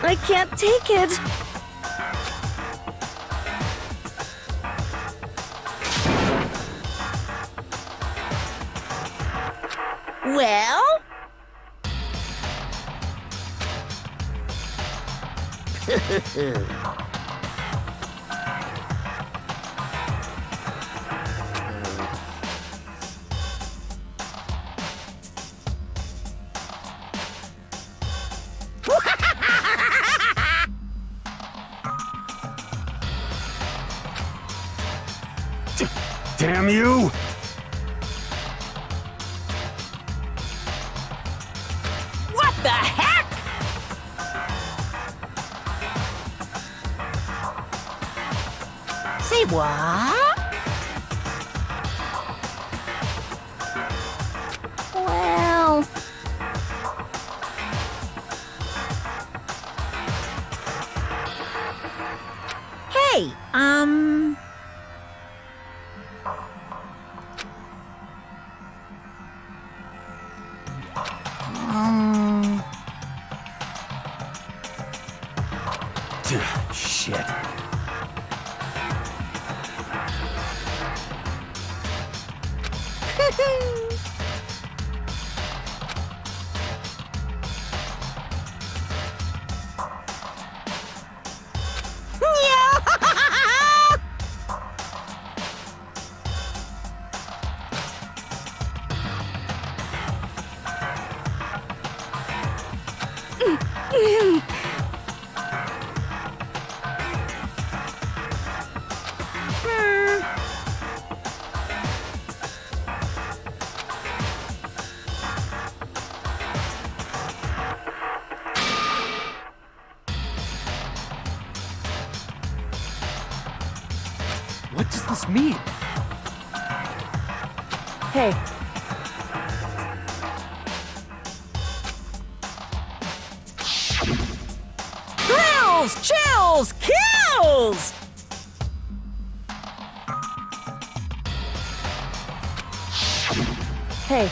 I can't take it. Well? Damn you! What the heck? Say what? Well, Hey, Shit. What does this mean? Hey, Thrills, chills, kills! hey.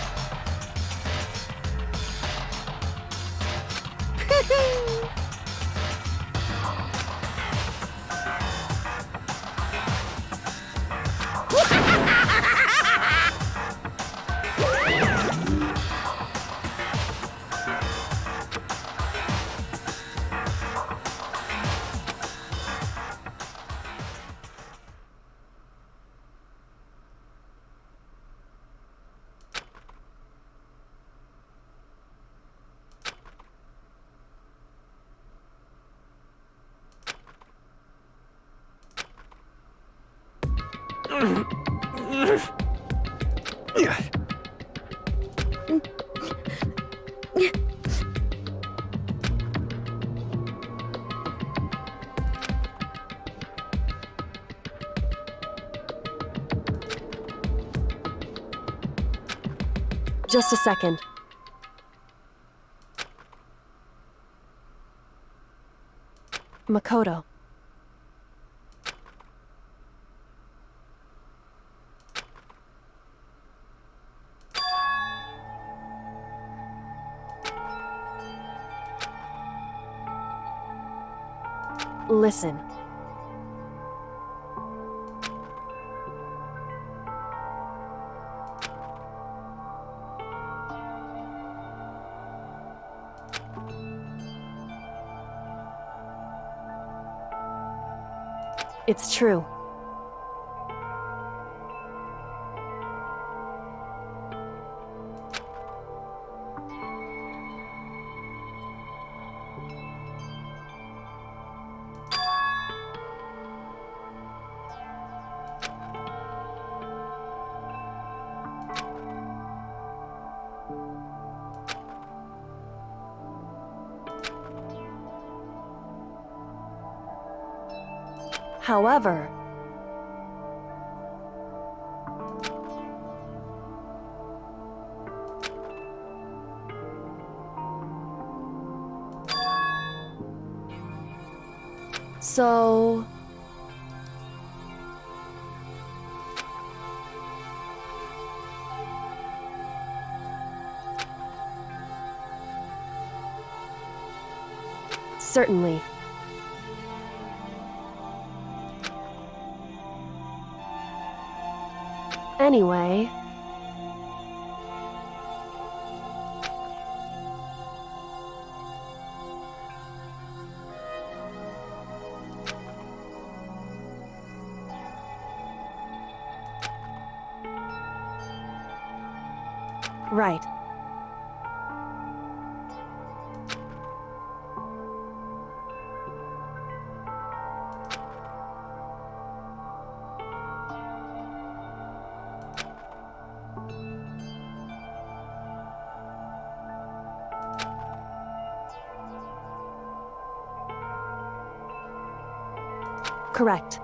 Just a second. Makoto. Listen. It's true. However, so... Certainly. Anyway... Right. Correct.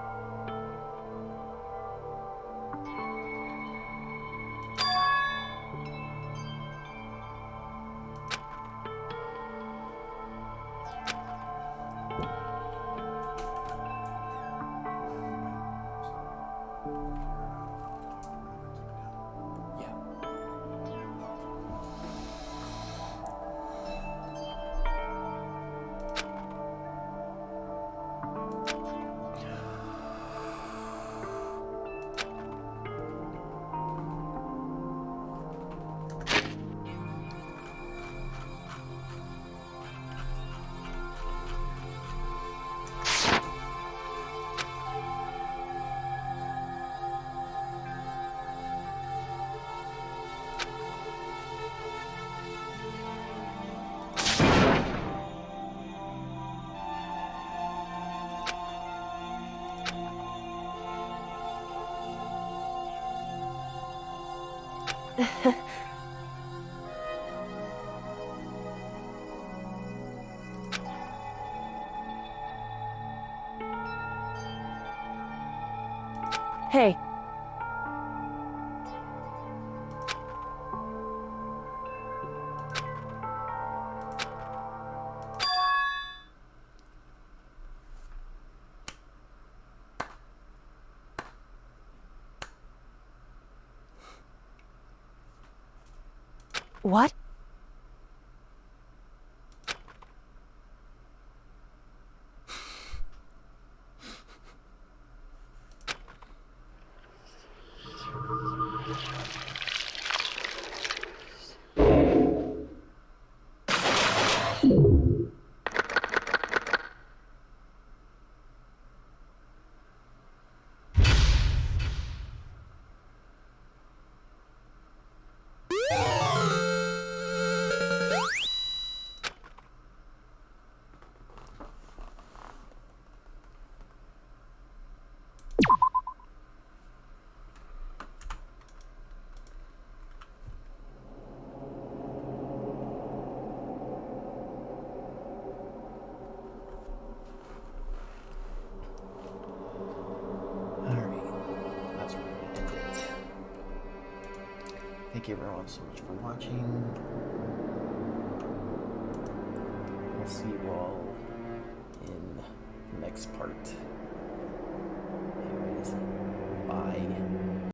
Hey. What? Thank you everyone so much for watching. I'll see you all in the next part.